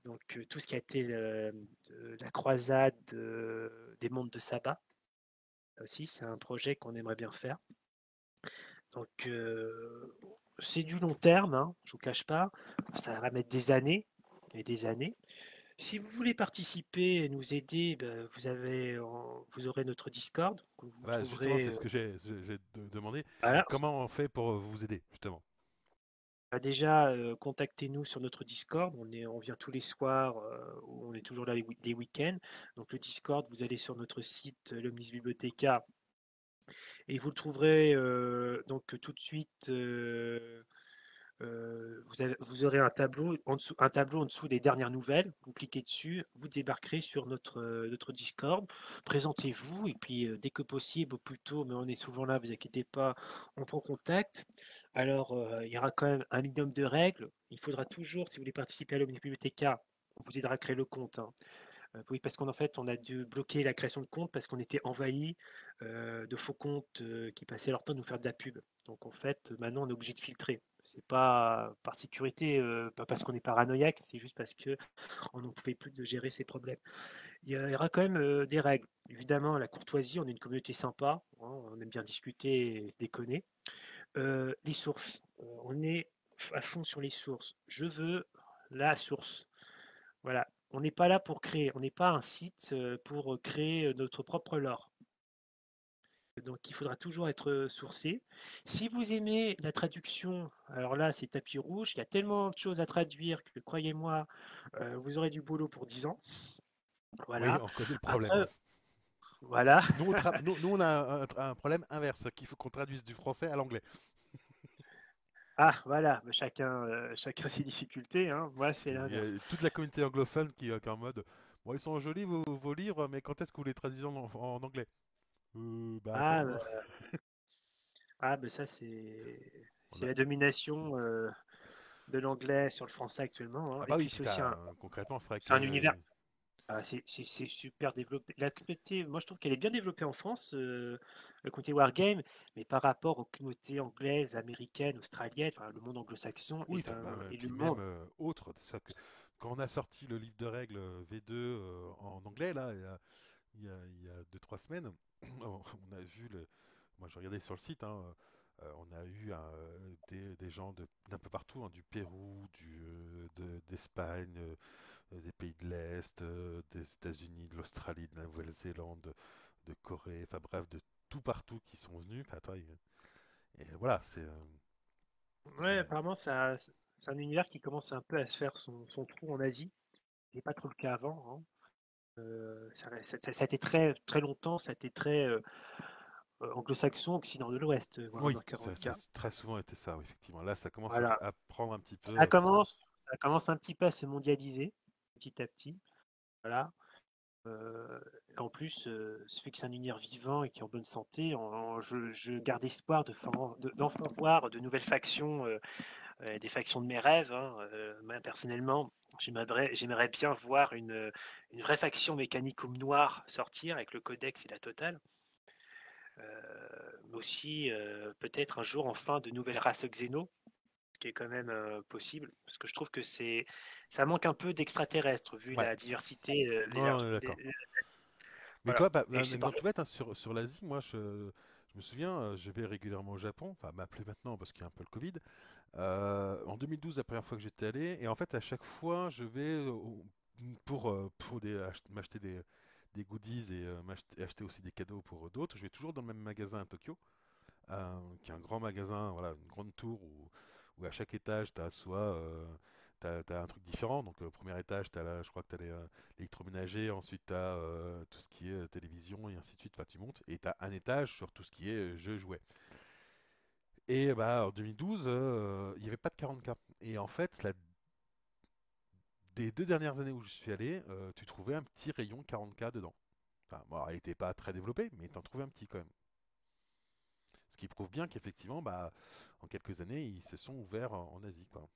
S2: Donc tout ce qui a été la croisade des mondes de Saba aussi, c'est un projet qu'on aimerait bien faire. Donc c'est du long terme, hein, je vous cache pas. Ça va mettre des années et des années. Si vous voulez participer et nous aider, ben, vous aurez notre Discord que vous
S1: Bah, justement,
S2: trouverez.
S1: c'est ce que j'ai demandé.
S2: Voilà.
S1: Comment on fait pour vous aider, justement?
S2: Bah, déjà, contactez-nous sur notre Discord. On vient tous les soirs, on est toujours là les week-ends. Donc le Discord, vous allez sur notre site l'Omnis Bibliotheca et vous le trouverez donc tout de suite. Vous aurez un tableau en dessous des dernières nouvelles. Vous cliquez dessus, vous débarquerez sur notre Discord. Présentez-vous et puis dès que possible, au plus tôt, mais on est souvent là, vous inquiétez pas, on prend contact. Alors, il y aura quand même un minimum de règles. Il faudra toujours, si vous voulez participer à l'Omnibibliotheca, on vous aidera à créer le compte, hein. Oui, parce qu'en fait, on a dû bloquer la création de comptes parce qu'on était envahi de faux comptes qui passaient leur temps de nous faire de la pub. Donc en fait, maintenant, on est obligé de filtrer. C'est pas par sécurité, pas parce qu'on est paranoïaque, c'est juste parce que on n'en pouvait plus de gérer ces problèmes. Il y aura quand même des règles. Évidemment, la courtoisie, on est une communauté sympa, hein, on aime bien discuter et se déconner. Les sources, on est à fond sur les sources. Je veux la source. Voilà, on n'est pas là pour créer, on n'est pas un site pour créer notre propre lore. Donc il faudra toujours être sourcé. Si vous aimez la traduction, alors là c'est tapis rouge, il y a tellement de choses à traduire que croyez-moi, vous aurez du boulot pour 10 ans.
S1: Oui,
S2: Voilà.
S1: on connaît le problème.
S2: Après, voilà.
S1: Nous, on a un problème inverse, qu'il faut qu'on traduise du français à l'anglais.
S2: Ah, voilà, chacun ses difficultés, hein. Moi c'est
S1: Il y
S2: l'inverse.
S1: a toute la communauté anglophone qui est en mode, bon, ils sont jolis vos livres, mais quand est-ce que vous les traduisez en anglais? Bah
S2: Ah,
S1: attends.
S2: bah, bah ça
S1: On
S2: c'est
S1: a-
S2: la domination de l'anglais sur le français actuellement, hein.
S1: Ah
S2: Et
S1: bah oui,
S2: puis
S1: puis
S2: c'est aussi
S1: concrètement, c'est vrai
S2: c'est un
S1: que
S2: univers. Ah, c'est super développé. La communauté, moi je trouve qu'elle est bien développée en France, le côté wargame, mais par rapport aux communautés anglaises, américaines, australiennes, enfin, le monde anglo-saxon
S1: oui, enfin,
S2: est le
S1: puis
S2: monde.
S1: même autre. Quand on a sorti le livre de règles V2 en anglais, là, il y a 2-3 semaines, on a vu moi je regardais sur le site, hein, on a eu des gens d'un peu partout, hein, du Pérou, d'Espagne, des pays de l'Est, des États-Unis, de l'Australie, de la Nouvelle-Zélande, de Corée, enfin bref, de tout partout qui sont venus. Enfin, et voilà,
S2: Ouais,
S1: euh,
S2: apparemment, c'est un univers qui commence un peu à se faire son trou en Asie. Ce n'est pas trop le cas avant, hein. Ça a été très, très longtemps, ça a été très anglo-saxon, occident de l'Ouest,
S1: Oui,
S2: Warhammer 40K.
S1: très souvent été ça, oui, effectivement. Là, ça commence
S2: Voilà.
S1: à prendre un petit
S2: Ça
S1: peu.
S2: commence, ça commence un petit peu à se mondialiser, petit à petit. Voilà. Euh, et en plus, ce fait que c'est un univers vivant et qui est en bonne santé, je garde espoir d'enfin voir de nouvelles factions, des factions de mes rêves, hein. Moi, personnellement, j'aimerais bien voir une vraie faction Mechanicum noire sortir avec le codex et la totale. Mais aussi peut-être un jour enfin de nouvelles races xéno, ce qui est quand même possible, parce que je trouve que ça manque un peu d'extraterrestres vu
S1: Ouais,
S2: la diversité,
S1: non, on est d'accord. Mais
S2: voilà.
S1: toi, bah,
S2: Et
S1: un
S2: c'est
S1: exemple
S2: parfait.
S1: tout bête, hein, sur l'Asie, moi, je me souviens, je vais régulièrement au Japon, enfin, plus maintenant parce qu'il y a un peu le Covid. En 2012, la première fois que j'étais allé, et en fait, à chaque fois, je vais pour m'acheter des goodies et acheter aussi des cadeaux pour d'autres. Je vais toujours dans le même magasin à Tokyo, qui est un grand magasin, voilà, une grande tour où à chaque étage, tu as t'as un truc différent. Donc, au premier étage, je crois que tu as l'électroménager, ensuite tu as tout ce qui est télévision et ainsi de suite. Enfin, tu montes et tu as un étage sur tout ce qui est jeux jouets. Et bah, en 2012, il n'y avait pas de 40K. Et en fait, des 2 dernières années où je suis allé, tu trouvais un petit rayon 40K dedans. Enfin, bon, elle n'était pas très développée, mais tu en trouvais un petit quand même. Ce qui prouve bien qu'effectivement, bah, en quelques années, ils se sont ouverts en Asie, quoi.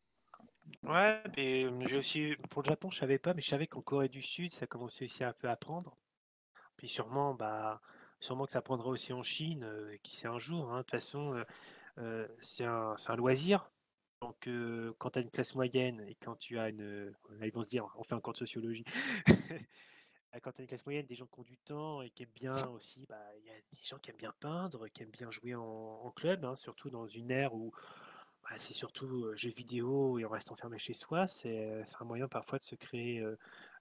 S2: Ouais, mais j'ai aussi, pour le Japon, je savais pas, mais je savais qu'en Corée du Sud, ça commençait aussi un peu à prendre. Puis sûrement, sûrement que ça prendra aussi en Chine, qui sait un jour, hein. De toute façon, c'est un loisir. Donc, quand tu as une classe moyenne et quand tu as là, ils vont se dire, on fait un cours de sociologie. Quand tu as une classe moyenne, des gens qui ont du temps et qui aiment bien aussi, il y a des gens qui aiment bien peindre, qui aiment bien jouer en club, hein, surtout dans une ère où c'est surtout jeux vidéo et on reste enfermé chez soi. C'est un moyen parfois de se créer.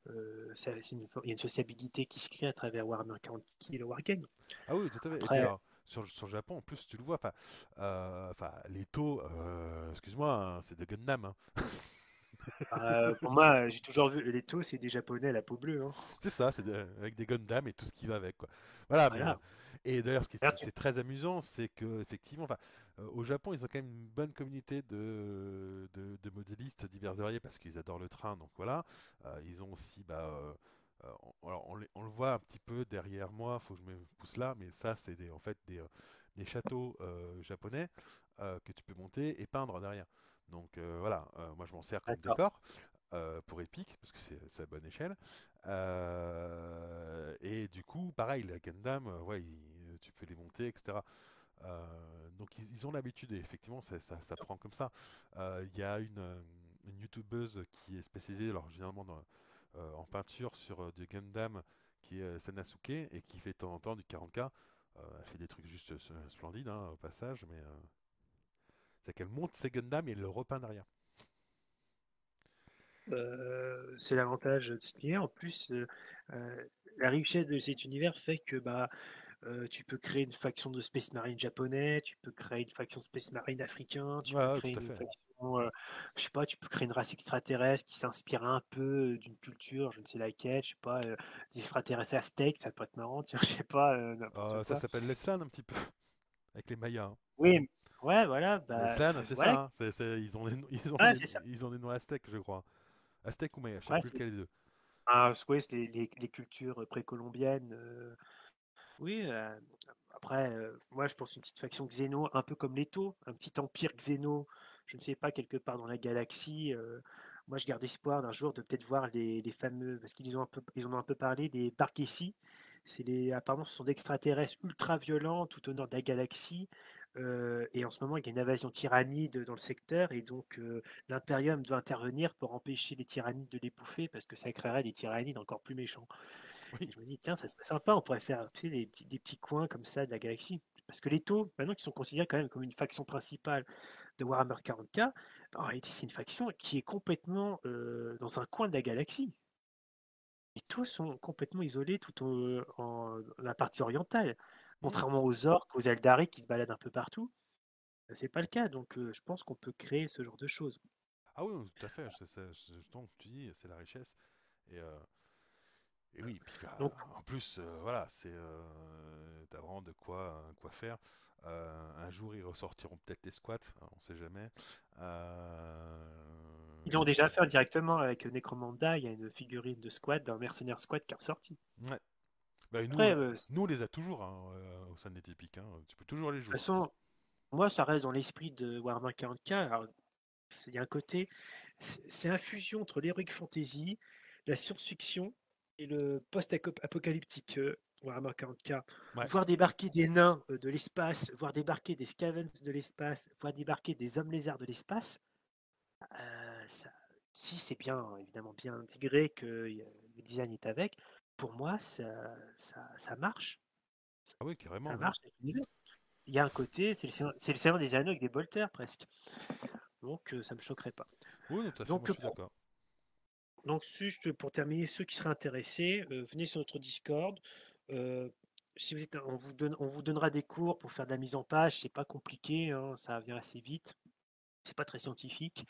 S2: Il y a une sociabilité qui se crée à travers Warhammer 40 et le Wargame.
S1: Ah oui, tout à fait. Et puis
S2: Après,
S1: alors, sur le Japon, en plus, tu le vois, les taux, excuse-moi, hein, c'est de Gundam, hein.
S2: pour moi, j'ai toujours vu les taux, c'est des Japonais à la peau bleue, hein.
S1: C'est ça, avec des Gundam et tout ce qui va avec, quoi. Voilà,
S2: Voilà.
S1: et d'ailleurs, ce qui
S2: D'ailleurs,
S1: est c'est très amusant, c'est que effectivement, au Japon, ils ont quand même une bonne communauté de modélistes divers et variés parce qu'ils adorent le train, donc voilà. Ils ont aussi, alors, on le voit un petit peu derrière moi, faut que je me pousse là, mais ça, c'est en fait des châteaux japonais que tu peux monter et peindre derrière. Donc voilà, moi je m'en sers comme
S2: d'accord.
S1: décor pour Epic, parce que c'est à bonne échelle. Et du coup, pareil, la Gundam, ouais, tu peux les monter, etc. Donc ils ont l'habitude, et effectivement, ça prend comme ça. Il y a une youtubeuse qui est spécialisée, alors généralement en peinture sur du Gundam, qui est Sanasuke, et qui fait de temps en temps du 40K. Elle fait des trucs juste splendides, hein, au passage, mais c'est qu'elle monte ses Gundam et elle le repeint derrière.
S2: C'est l'avantage de ce qu'il y a. En plus, la richesse de cet univers fait que tu peux créer une faction de Space Marine japonais, tu peux créer une faction Space Marine africain, tu peux
S1: Ouais, ouais,
S2: créer
S1: tout à
S2: une
S1: fait.
S2: faction, je sais pas, tu peux créer une race extraterrestre qui s'inspire un peu d'une culture, je ne sais laquelle, je sais pas, des extraterrestres aztèques, ça peut être marrant, tiens, je sais pas, n'importe
S1: Ça
S2: quoi.
S1: s'appelle l'Eslan un petit peu, avec les Mayas, hein.
S2: Oui, ouais, voilà,
S1: L'Eslan, c'est
S2: voilà,
S1: ça, hein.
S2: ouais, c'est ça.
S1: Ils ont des noms aztèques, je crois. Aztèques ou Mayas, je sais
S2: Ouais,
S1: plus lequel des deux.
S2: ouais, c'est les cultures précolombiennes. Oui, après, moi je pense une petite faction Xéno, un peu comme Leto, un petit empire Xéno, je ne sais pas, quelque part dans la galaxie. Moi je garde espoir d'un jour de peut-être voir les fameux, parce ils en ont un peu parlé, des Barkessi. Apparemment ce sont d'extraterrestres ultra violents tout au nord de la galaxie. Et en ce moment il y a une invasion tyrannide dans le secteur et donc l'Imperium doit intervenir pour empêcher les tyrannides de les bouffer parce que ça créerait des tyrannides encore plus méchants.
S1: Oui.
S2: Et je me dis, tiens, ça serait sympa, on pourrait faire tu sais, des petits coins comme ça de la galaxie. Parce que les taux, maintenant qui sont considérés quand même comme une faction principale de Warhammer 40K, en réalité, c'est une faction qui est complètement dans un coin de la galaxie. Les taux sont complètement isolés en la partie orientale.
S1: Hmm.
S2: Contrairement aux orques, aux Eldari qui se baladent un peu partout, c'est pas le cas. Donc je pense qu'on peut créer ce genre de choses.
S1: Ah oui, tout à fait. Justement, tu dis, c'est la richesse. Et Et oui, puis
S2: Donc,
S1: en plus, voilà, t'as vraiment de quoi faire. Un jour, ils ressortiront peut-être les squats, hein, on sait jamais.
S2: ils l'ont déjà fait directement avec Necromunda. Il y a une figurine de squad, d'un mercenaire squad qui est ressorti.
S1: Ouais. Bah,
S2: Après,
S1: nous, on les a toujours hein, au sein des Typiques. Hein. Tu peux toujours les
S2: de toute
S1: jouer.
S2: façon, moi, ça reste dans l'esprit de Warhammer 40K. Alors, il y a un côté, c'est une fusion entre l'heroic fantasy, la science-fiction et le post-apocalyptique Warhammer 40K.
S1: Ouais.
S2: Voir débarquer des nains de l'espace, voir débarquer des scavens de l'espace, voir débarquer des hommes lézards de l'espace, ça, si c'est bien, évidemment bien intégré, que le design est avec, pour moi, ça marche.
S1: Ah oui, carrément,
S2: Ça
S1: oui.
S2: marche avec l'univers. Il y a un côté, c'est le Seigneur des Anneaux avec des bolters presque. Donc ça me choquerait pas.
S1: Oui, non, tout à fait, moi
S2: Donc,
S1: je suis d'accord.
S2: juste pour terminer, ceux qui seraient intéressés, venez sur notre Discord. Euh, si vous êtes, on vous donnera des cours pour faire de la mise en page. C'est pas compliqué, hein, ça vient assez vite. C'est pas très scientifique.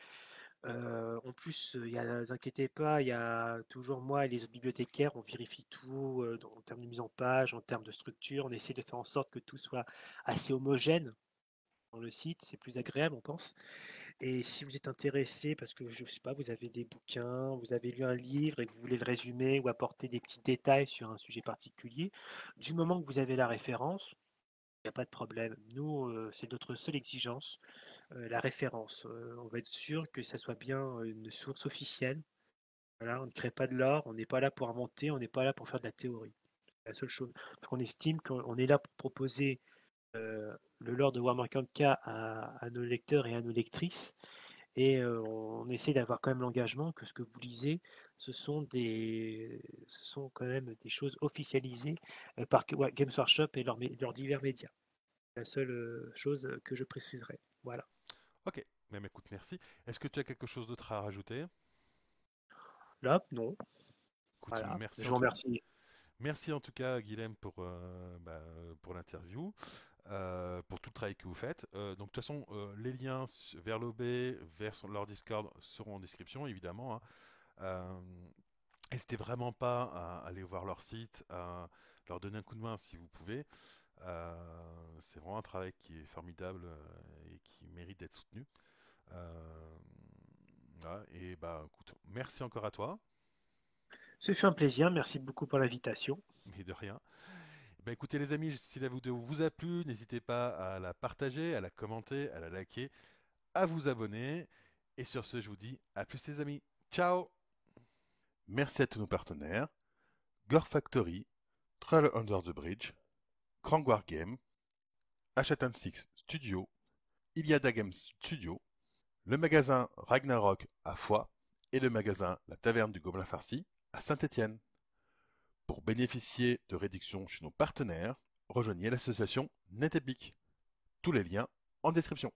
S2: En plus, ne vous inquiétez pas, il y a toujours moi et les autres bibliothécaires, on vérifie tout en termes de mise en page, en termes de structure. On essaie de faire en sorte que tout soit assez homogène dans le site. C'est plus agréable, on pense. Et si vous êtes intéressé, parce que je sais pas, vous avez des bouquins, vous avez lu un livre et que vous voulez le résumer ou apporter des petits détails sur un sujet particulier, du moment que vous avez la référence, il n'y a pas de problème. Nous, c'est notre seule exigence, la référence. On va être sûr que ça soit bien une source officielle. Voilà, on ne crée pas de l'or, on n'est pas là pour inventer, on n'est pas là pour faire de la théorie. C'est la seule chose. Parce qu'on estime qu'on est là pour proposer le lore de Warhammer 40K à nos lecteurs et à nos lectrices. Et on essaie d'avoir quand même l'engagement que ce que vous lisez, ce sont quand même des choses officialisées par Games Workshop et leurs divers médias. C'est la seule chose que je préciserai. Voilà.
S1: Ok, même écoute, merci. Est-ce que tu as quelque chose d'autre à rajouter?
S2: Là, non.
S1: Écoute,
S2: Voilà. Je vous remercie.
S1: merci en tout cas, Guilhem, pour l'interview, pour tout le travail que vous faites. Donc, de toute façon, les liens vers l'OB, vers leur Discord seront en description, évidemment. Hein. Euh, N'hésitez vraiment pas à aller voir leur site, à leur donner un coup de main si vous pouvez. C'est vraiment un travail qui est formidable et qui mérite d'être soutenu. Euh, voilà, et bah, écoute, merci encore à toi,
S2: Ce fut un plaisir. Merci beaucoup pour l'invitation.
S1: mais de rien. Bah, écoutez les amis, si la vidéo vous a plu, n'hésitez pas à la partager, à la commenter, à la liker, à vous abonner. Et sur ce, je vous dis à plus les amis. Ciao. Merci à tous nos partenaires, Gore Factory, Trail Under the Bridge, Krang War Game, Hachatan Six Studio, Iliada Games Studio, le magasin Ragnarok à Foix et le magasin La Taverne du Gobelin Farci à Saint-Étienne. Pour bénéficier de réductions chez nos partenaires, rejoignez l'association NetEpic. Tous les liens en description.